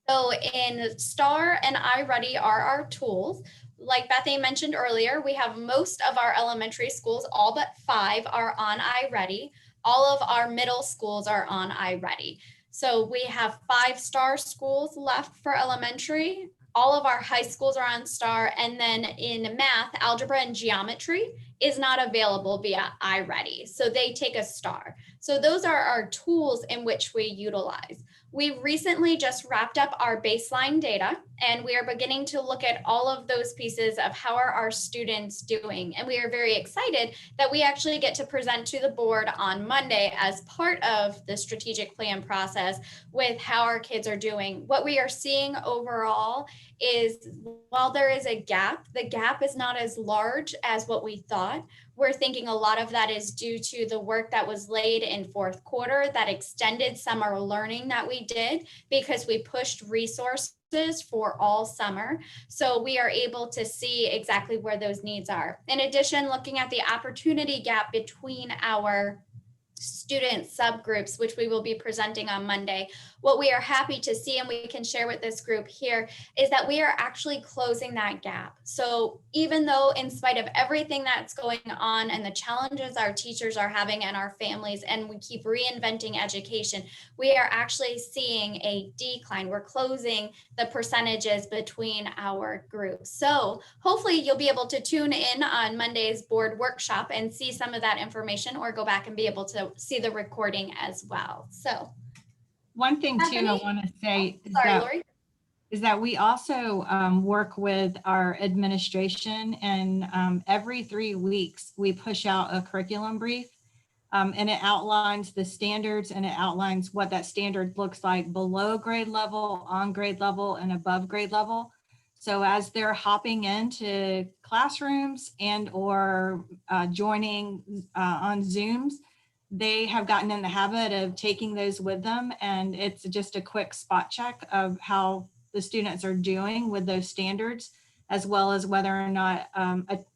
Speaker 13: So in STAR and iReady are our tools. Like Bethany mentioned earlier, we have most of our elementary schools, all but 5 are on iReady. All of our middle schools are on iReady. So we have 5 STAR schools left for elementary, All of our high schools are on STAR. And then in math, algebra and geometry is not available via iReady. So they take a STAR. So those are our tools in which we utilize. We recently just wrapped up our baseline data, and we are beginning to look at all of those pieces of how are our students doing. And we are very excited that we actually get to present to the board on Monday as part of the strategic plan process with how our kids are doing. What we are seeing overall is, while there is a gap, the gap is not as large as what we thought. We're thinking a lot of that is due to the work that was laid in fourth quarter, that extended summer learning that we did because we pushed resources for all summer. So we are able to see exactly where those needs are. In addition, looking at the opportunity gap between our student subgroups, which we will be presenting on Monday. What we are happy to see, and we can share with this group here, is that we are actually closing that gap. So even though in spite of everything that's going on and the challenges our teachers are having and our families, and we keep reinventing education, we are actually seeing a decline. We're closing the percentages between our groups. So hopefully you'll be able to tune in on Monday's board workshop and see some of that information, or go back and be able to see the recording as well. So
Speaker 12: one thing too I
Speaker 13: Bethany?
Speaker 12: want to say is that we also work with our administration, and every 3 weeks we push out a curriculum brief, and it outlines the standards, and it outlines what that standard looks like below grade level, on grade level, and above grade level. So as they're hopping into classrooms and or joining on Zooms, they have gotten in the habit of taking those with them. And it's just a quick spot check of how the students are doing with those standards, as well as whether or not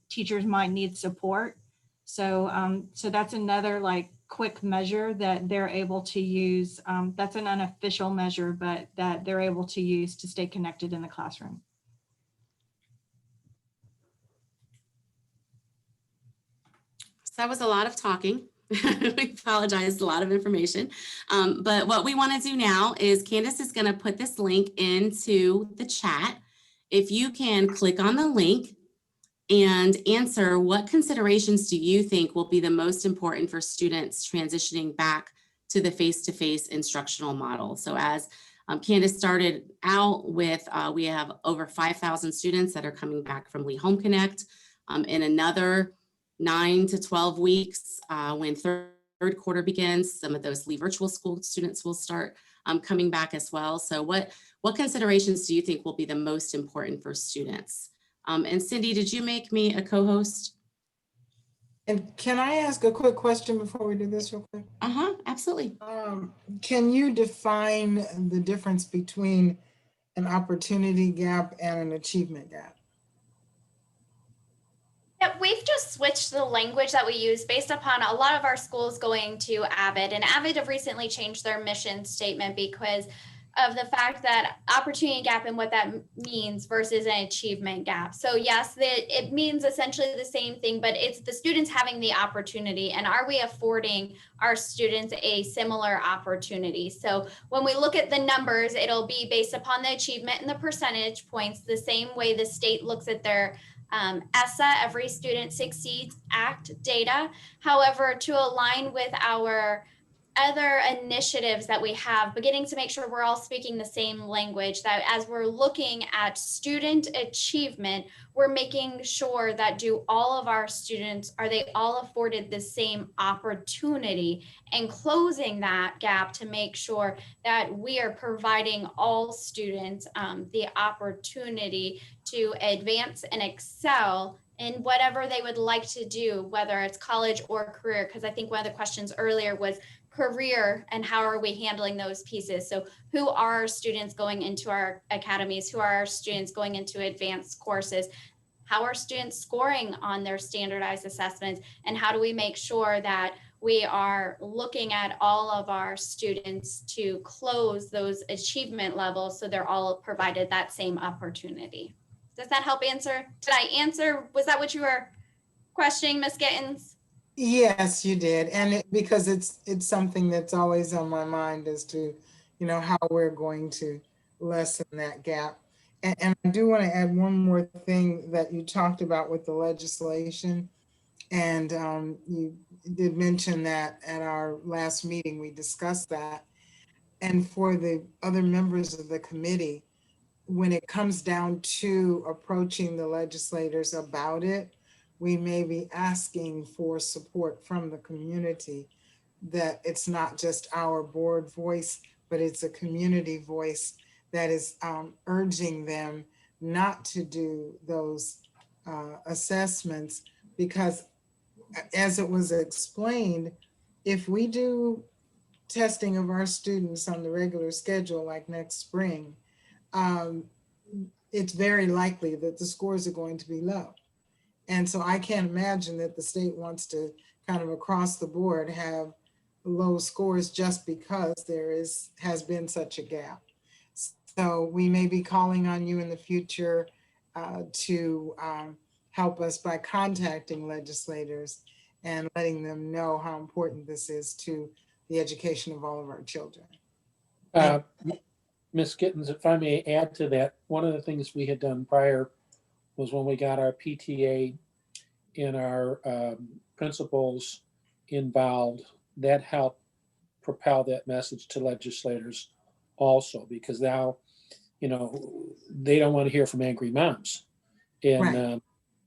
Speaker 12: teachers might need support. So so that's another like quick measure that they're able to use. That's an unofficial measure, but that they're able to use to stay connected in the classroom.
Speaker 11: So that was a lot of talking. We apologize, a lot of information. But what we want to do now is Candace is going to put this link into the chat. If you can click on the link and answer, what considerations do you think will be the most important for students transitioning back to the face-to-face instructional model? So as Candace started out with, we have over 5,000 students that are coming back from Lee Home Connect. In another 9 to 12 weeks, when third quarter begins, some of those Lee Virtual School students will start coming back as well. So what considerations do you think will be the most important for students? And Cindy, did you make me a co-host?
Speaker 3: And can I ask a quick question before we do this real quick?
Speaker 11: Absolutely.
Speaker 3: Can you define the difference between an opportunity gap and an achievement gap?
Speaker 13: Yeah, we've just switched the language that we use based upon a lot of our schools going to AVID, and AVID have recently changed their mission statement because of the fact that opportunity gap and what that means versus an achievement gap. So yes, it means essentially the same thing, but it's the students having the opportunity, and are we affording our students a similar opportunity? So when we look at the numbers, it'll be based upon the achievement and the percentage points, the same way the state looks at their ESSA, Every Student Succeeds Act data. However, to align with our other initiatives that we have, beginning to make sure we're all speaking the same language, that as we're looking at student achievement, we're making sure that do all of our students, are they all afforded the same opportunity, and closing that gap to make sure that we are providing all students the opportunity to advance and excel in whatever they would like to do, whether it's college or career. Because I think one of the questions earlier was career and how are we handling those pieces. So who are our students going into our academies? Who are our students going into advanced courses? How are students scoring on their standardized assessments? And how do we make sure that we are looking at all of our students to close those achievement levels so they're all provided that same opportunity? Does that help answer? Did I answer? Was that what you were questioning, Ms. Gittens?
Speaker 3: Yes, you did. And because it's something that's always on my mind as to, how we're going to lessen that gap. And I do want to add one more thing that you talked about with the legislation. And you did mention that at our last meeting, we discussed that. And for the other members of the committee, when it comes down to approaching the legislators about it, we may be asking for support from the community, that it's not just our board voice, but it's a community voice that is urging them not to do those assessments, because as it was explained, if we do testing of our students on the regular schedule, like next spring, it's very likely that the scores are going to be low. And so I can't imagine that the state wants to kind of across the board have low scores just because has been such a gap. So we may be calling on you in the future to help us by contacting legislators and letting them know how important this is to the education of all of our children.
Speaker 6: Ms. Gittens, if I may add to that, one of the things we had done prior was when we got our PTA and our principals involved, that helped propel that message to legislators also, because now, you know, they don't want to hear from angry moms. And
Speaker 3: Right.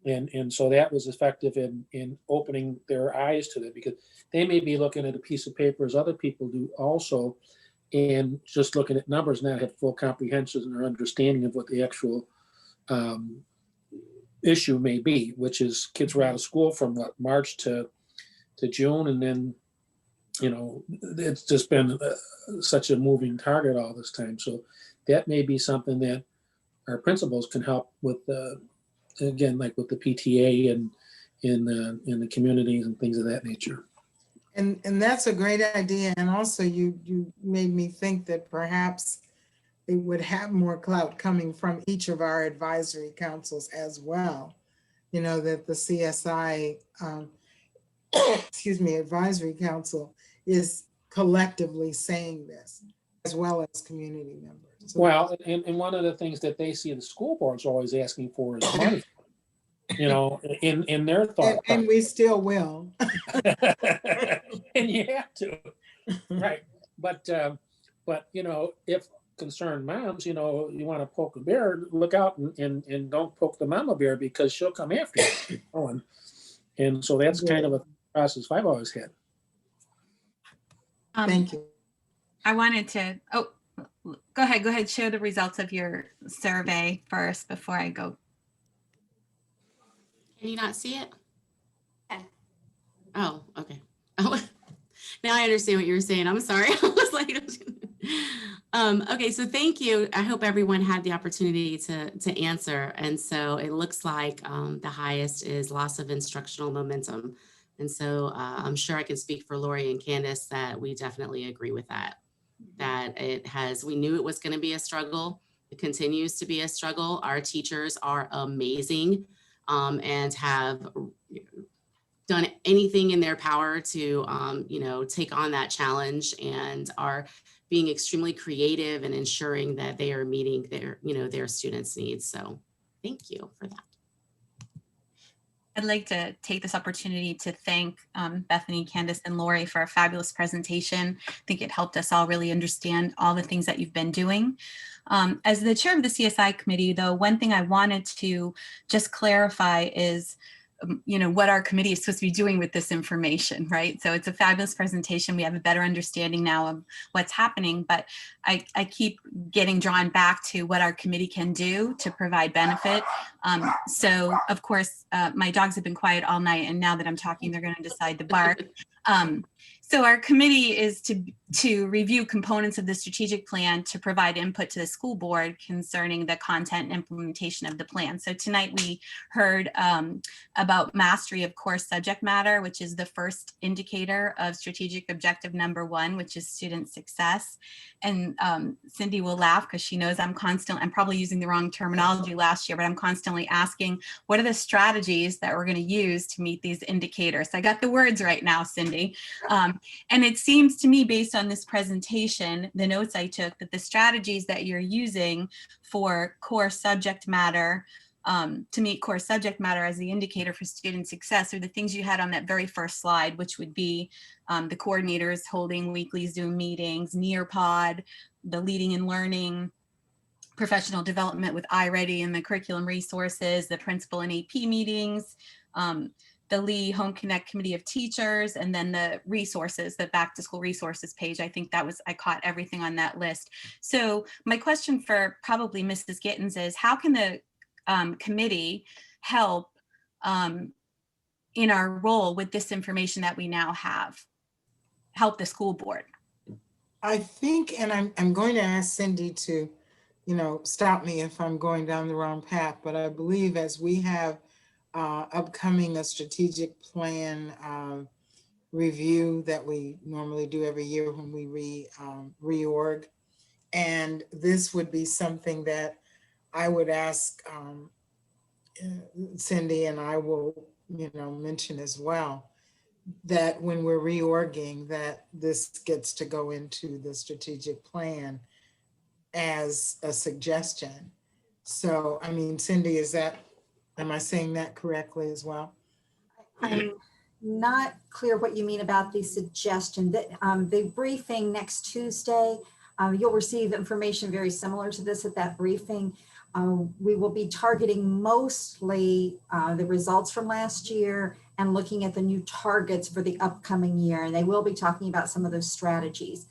Speaker 6: And so that was effective in opening their eyes to that, because they may be looking at a piece of paper as other people do also, and just looking at numbers, not have full comprehension or understanding of what the actual issue may be, which is kids were out of school from March to June, and then, you know, it's just been such a moving target all this time. So that may be something that our principals can help with, again, like with the PTA and in the communities and things of that nature.
Speaker 3: And that's a great idea. And also you made me think that perhaps it would have more clout coming from each of our advisory councils as well. You know, that the CSI, advisory council is collectively saying this, as well as community members. So
Speaker 6: well, and one of the things that they see the school board's always asking for is money, you know, in their thought.
Speaker 3: And we still will.
Speaker 6: And you have to, right? But you know, if concerned moms, you know, you want to poke a bear, look out and don't poke the mama bear, because she'll come after you. And so that's kind of a process I've always had.
Speaker 3: Thank you.
Speaker 2: I wanted to, go ahead, share the results of your survey first before I go.
Speaker 11: Can you not see it? Oh, okay. Oh, now I understand what you were saying. I'm sorry. I was like, okay, so thank you. I hope everyone had the opportunity to answer. And so it looks like the highest is loss of instructional momentum. And so I'm sure I can speak for Lori and Candace that we definitely agree with that. That we knew it was going to be a struggle. It continues to be a struggle. Our teachers are amazing and have done anything in their power to, take on that challenge, and are being extremely creative and ensuring that they are meeting their students' needs. So thank you for that.
Speaker 2: I'd like to take this opportunity to thank Bethany, Candace, and Lori for a fabulous presentation. I think it helped us all really understand all the things that you've been doing. As the chair of the CSI committee, though, one thing I wanted to just clarify is what our committee is supposed to be doing with this information, right? So it's a fabulous presentation. We have a better understanding now of what's happening, but I keep getting drawn back to what our committee can do to provide benefit. So of course, my dogs have been quiet all night, and now that I'm talking, they're going to decide to bark. So our committee is to review components of the strategic plan to provide input to the school board concerning the content and implementation of the plan. So tonight we heard about mastery of core subject matter, which is the first indicator of strategic objective number 1, which is student success. And Cindy will laugh because she knows I'm probably using the wrong terminology last year, but I'm constantly asking, what are the strategies that we're going to use to meet these indicators? I got the words right now, Cindy. Cindy. And it seems to me, based on this presentation, the notes I took, that the strategies that you're using for core subject matter, to meet core subject matter as the indicator for student success, are the things you had on that very first slide, which would be the coordinators holding weekly Zoom meetings, Nearpod, the leading and learning, professional development with iReady and the curriculum resources, the principal and AP meetings, the Lee Home Connect Committee of Teachers, and then the resources, the back to school resources page. I think that was, I caught everything on that list. So my question for probably Mrs. Gittens is, how can the committee help in our role with this information that we now have, help the school board?
Speaker 3: I think, and I'm going to ask Cindy to, stop me if I'm going down the wrong path, but I believe as we have upcoming a strategic plan review that we normally do every year when we reorg, and this would be something that I would ask Cindy, and I will, mention as well, that when we're reorging, that this gets to go into the strategic plan as a suggestion. So, I mean, Cindy, am I saying that correctly as well?
Speaker 1: I'm not clear what you mean about the suggestion. That the briefing next Tuesday, you'll receive information very similar to this at that briefing. We will be targeting mostly the results from last year and looking at the new targets for the upcoming year. And they will be talking about some of those strategies.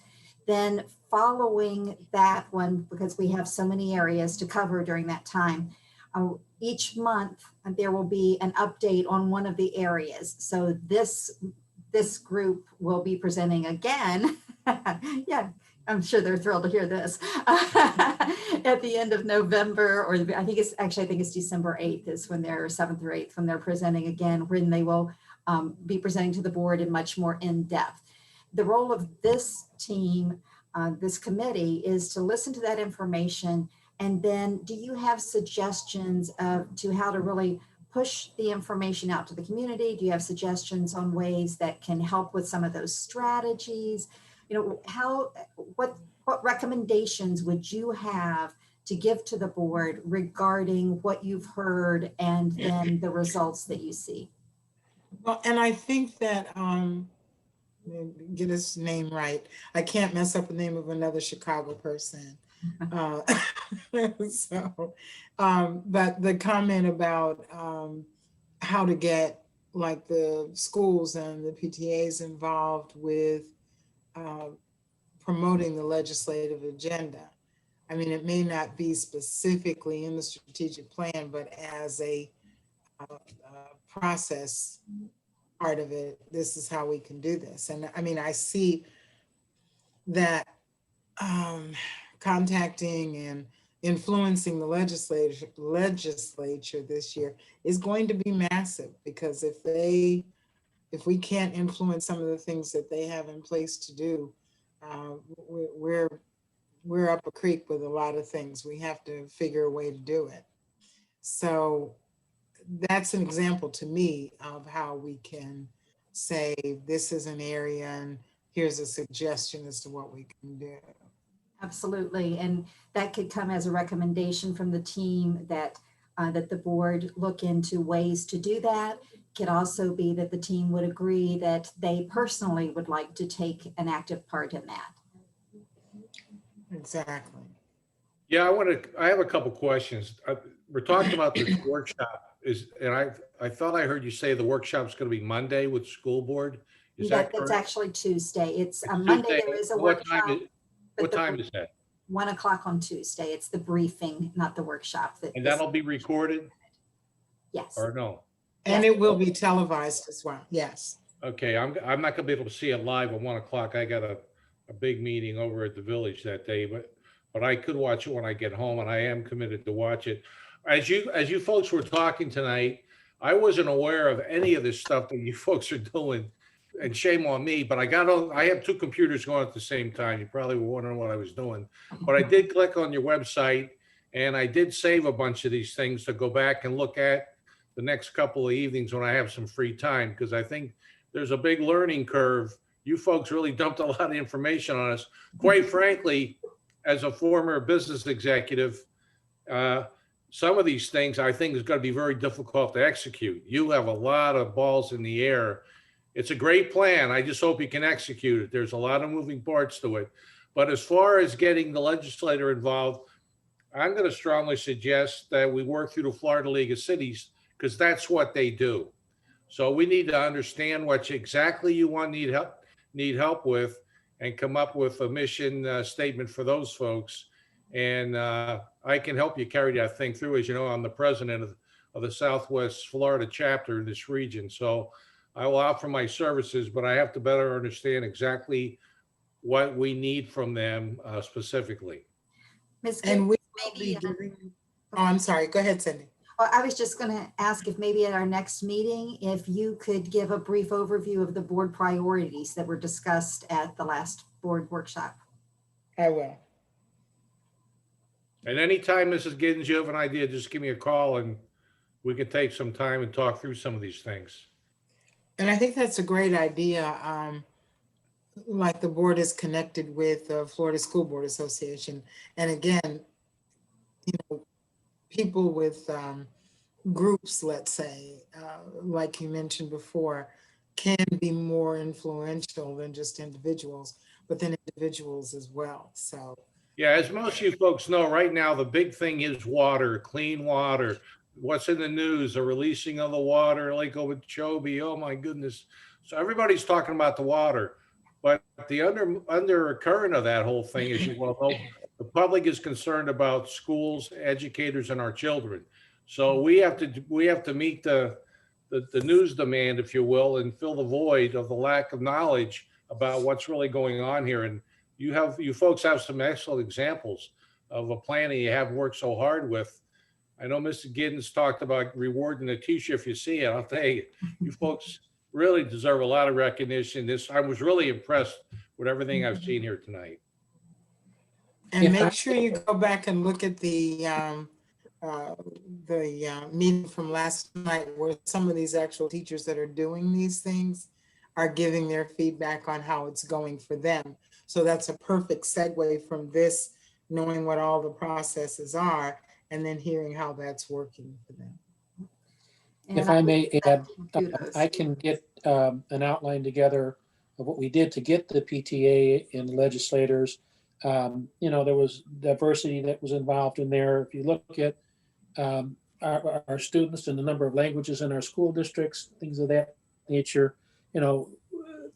Speaker 1: Then following that one, because we have so many areas to cover during that time, each month there will be an update on one of the areas. So this group will be presenting again. Yeah, I'm sure they're thrilled to hear this. At the end of November, or I think it's December 8th is when they're 7th or 8th when they're presenting again, when they will be presenting to the board in much more in-depth. The role of this team, this committee, is to listen to that information. And then do you have suggestions to how to really push the information out to the community? Do you have suggestions on ways that can help with some of those strategies? What recommendations would you have to give to the board regarding what you've heard and then the results that you see?
Speaker 3: Well, and I think that, get his name right, I can't mess up the name of another Chicago person. But the comment about how to get like the schools and the PTAs involved with promoting the legislative agenda. I mean, it may not be specifically in the strategic plan, but as a process part of it, this is how we can do this. And I mean, I see that contacting and influencing the legislature this year is going to be massive, because if we can't influence some of the things that they have in place to do, we're up a creek with a lot of things. We have to figure a way to do it. So that's an example to me of how we can say this is an area and here's a suggestion as to what we can do.
Speaker 1: Absolutely, and that could come as a recommendation from the team that that the board look into ways to do that. Could also be that the team would agree that they personally would like to take an active part in that.
Speaker 3: Exactly.
Speaker 4: Yeah, I have a couple questions. We're talking about this workshop and I thought I heard you say the workshop's going to be Monday with school board. Is that
Speaker 1: That's
Speaker 4: correct?
Speaker 1: actually Tuesday. It's
Speaker 4: It's
Speaker 1: Monday.
Speaker 4: Tuesday.
Speaker 1: There is a
Speaker 4: What
Speaker 1: workshop.
Speaker 4: time is that?
Speaker 1: 1 o'clock on Tuesday. It's the briefing, not the workshop.
Speaker 4: And that'll be recorded
Speaker 1: Yes.
Speaker 4: or no?
Speaker 3: And it will be televised as well. Yes.
Speaker 4: Okay, I'm not gonna be able to see it live at 1 o'clock. I got a big meeting over at the village that day, but I could watch it when I get home, and I am committed to watch it. As you folks were talking tonight, I wasn't aware of any of this stuff that you folks are doing, and shame on me, but I have two computers going at the same time. You probably were wondering what I was doing, but I did click on your website and I did save a bunch of these things to go back and look at the next couple of evenings when I have some free time, because I think there's a big learning curve. You folks really dumped a lot of information on us. Quite frankly, as a former business executive, some of these things I think is going to be very difficult to execute. You have a lot of balls in the air. It's a great plan. I just hope you can execute it. There's a lot of moving parts to it. But as far as getting the legislator involved, I'm going to strongly suggest that we work through the Florida League of Cities, because that's what they do. So we need to understand what exactly you need help with, and come up with a mission statement for those folks. And I can help you carry that thing through. As you know, I'm the president of the Southwest Florida chapter in this region. So I will offer my services, but I have to better understand exactly what we need from them specifically.
Speaker 1: Ms.
Speaker 3: And
Speaker 1: Gibbs,
Speaker 3: we will be
Speaker 1: maybe,
Speaker 3: doing, oh, I'm sorry, go ahead, Cindy.
Speaker 1: well, I was just going to ask if maybe at our next meeting, if you could give a brief overview of the board priorities that were discussed at the last board workshop.
Speaker 3: I will.
Speaker 4: And anytime, Mrs. Giddens, you have an idea, just give me a call and we can take some time and talk through some of these things.
Speaker 3: And I think that's a great idea. Like the board is connected with the Florida School Board Association. And again, you know, people with groups, let's say, like you mentioned before, can be more influential than just individuals, but then individuals as well. So
Speaker 4: Yeah, as most of you folks know, right now, the big thing is water, clean water. What's in the news, the releasing of the water, Lake Okeechobee, oh my goodness. So everybody's talking about the water, but the undercurrent of that whole thing, as you well know, the public is concerned about schools, educators, and our children. So we have to meet the news demand, if you will, and fill the void of the lack of knowledge about what's really going on here. And you folks have some excellent examples of a plan that you have worked so hard with. I know Mr. Giddens talked about rewarding the teacher if you see it. I'll tell you, you folks really deserve a lot of recognition. I was really impressed with everything I've seen here tonight.
Speaker 3: and make sure you go back and look at the meeting from last night, where some of these actual teachers that are doing these things are giving their feedback on how it's going for them. So that's a perfect segue from this, knowing what all the processes are, and then hearing how that's working for them.
Speaker 6: If I may add, I can get an outline together of what we did to get the PTA and legislators. You know, there was diversity that was involved in there. If you look at our students and the number of languages in our school districts, things of that nature, you know,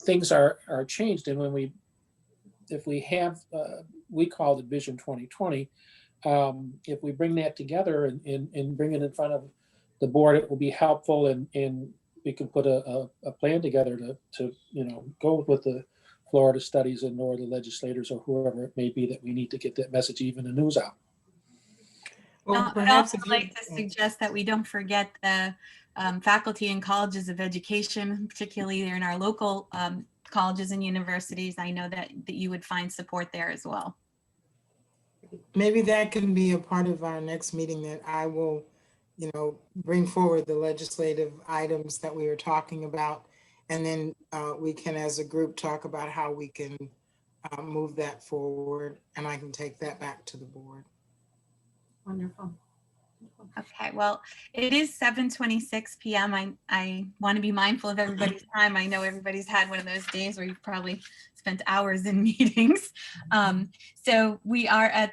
Speaker 6: things are changed. And if we have, we call it Vision 2020, if we bring that together and bring it in front of the board, it will be helpful, and we can put a plan together to you know, go with the Florida studies and or the legislators or whoever it may be that we need to get that message, even the news out.
Speaker 3: Well,
Speaker 2: I'd also like to suggest that we don't forget the faculty and colleges of education, particularly there in our local colleges and universities. I know that you would find support there as well.
Speaker 3: Maybe that can be a part of our next meeting, that I will, you know, bring forward the legislative items that we were talking about. And then we can, as a group, talk about how we can move that forward, and I can take that back to the board.
Speaker 1: Wonderful.
Speaker 2: Okay, well, it is 7:26 p.m. I want to be mindful of everybody's time. I know everybody's had one of those days where you've probably spent hours in meetings. So we are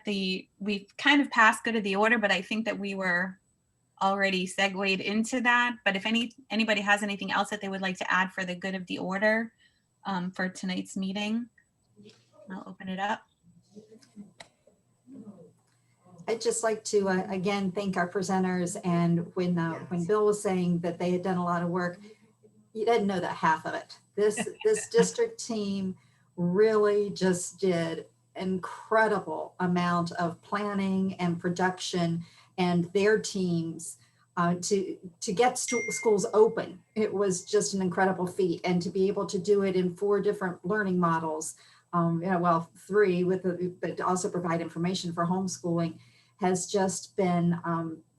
Speaker 2: we've kind of passed good of the order, but I think that we were already segued into that. But if anybody has anything else that they would like to add for the good of the order for tonight's meeting, I'll open it up.
Speaker 1: I'd just like to, again, thank our presenters. And when Bill was saying that they had done a lot of work, you didn't know that half of it. This district team really just did incredible amount of planning and production, and their teams to get schools open. It was just an incredible feat, and to be able to do it in 4 different learning models, well, 3 but also provide information for homeschooling, has just been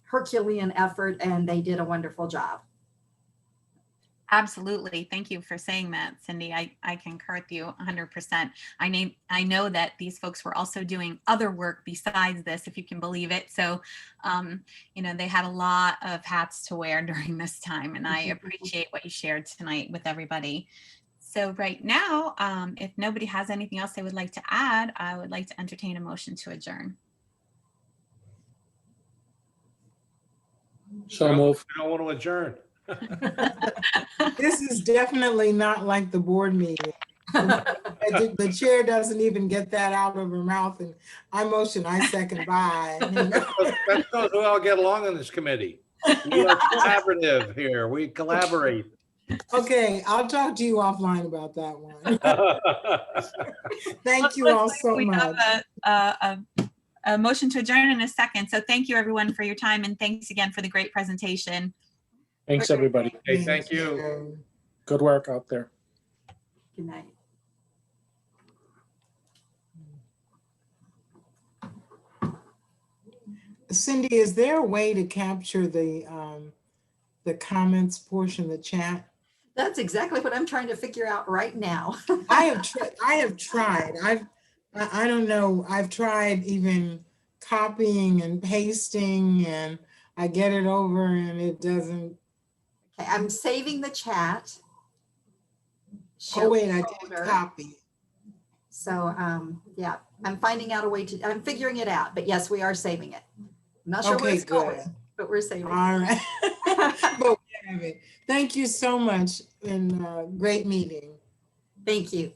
Speaker 1: Herculean effort, and they did a wonderful job.
Speaker 2: Absolutely. Thank you for saying that, Cindy. I concur with you 100%. I know that these folks were also doing other work besides this, if you can believe it. So, they had a lot of hats to wear during this time, and I appreciate what you shared tonight with everybody. So right now, if nobody has anything else they would like to add, I would like to entertain a motion to adjourn.
Speaker 6: So move.
Speaker 4: I don't want to adjourn.
Speaker 3: This is definitely not like the board meeting. The chair doesn't even get that out of her mouth, and I motion, I second, bye.
Speaker 4: That shows we all get along on this committee. We are collaborative here. We collaborate.
Speaker 3: Okay, I'll talk to you offline about that one. Thank you all so
Speaker 2: We
Speaker 3: much.
Speaker 2: have a motion to adjourn in a second. So thank you everyone for your time, and thanks again for the great presentation.
Speaker 6: Thanks, everybody.
Speaker 4: Hey, thank you.
Speaker 6: Good work out there.
Speaker 1: Good night.
Speaker 3: Cindy, is there a way to capture the comments portion of the chat?
Speaker 1: That's exactly what I'm trying to figure out right now.
Speaker 3: I have tried. I don't know. I've tried even copying and pasting, and I get it over and it doesn't.
Speaker 1: Okay, I'm saving the chat.
Speaker 3: Oh wait, I
Speaker 1: folder.
Speaker 3: did copy.
Speaker 1: So yeah, I'm finding out a way to, I'm figuring it out, but yes, we are saving it. I'm not sure where
Speaker 3: Okay,
Speaker 1: it's
Speaker 3: good.
Speaker 1: going, but we're saving it.
Speaker 3: All right. But we have it. Thank you so much, and great meeting.
Speaker 1: Thank you.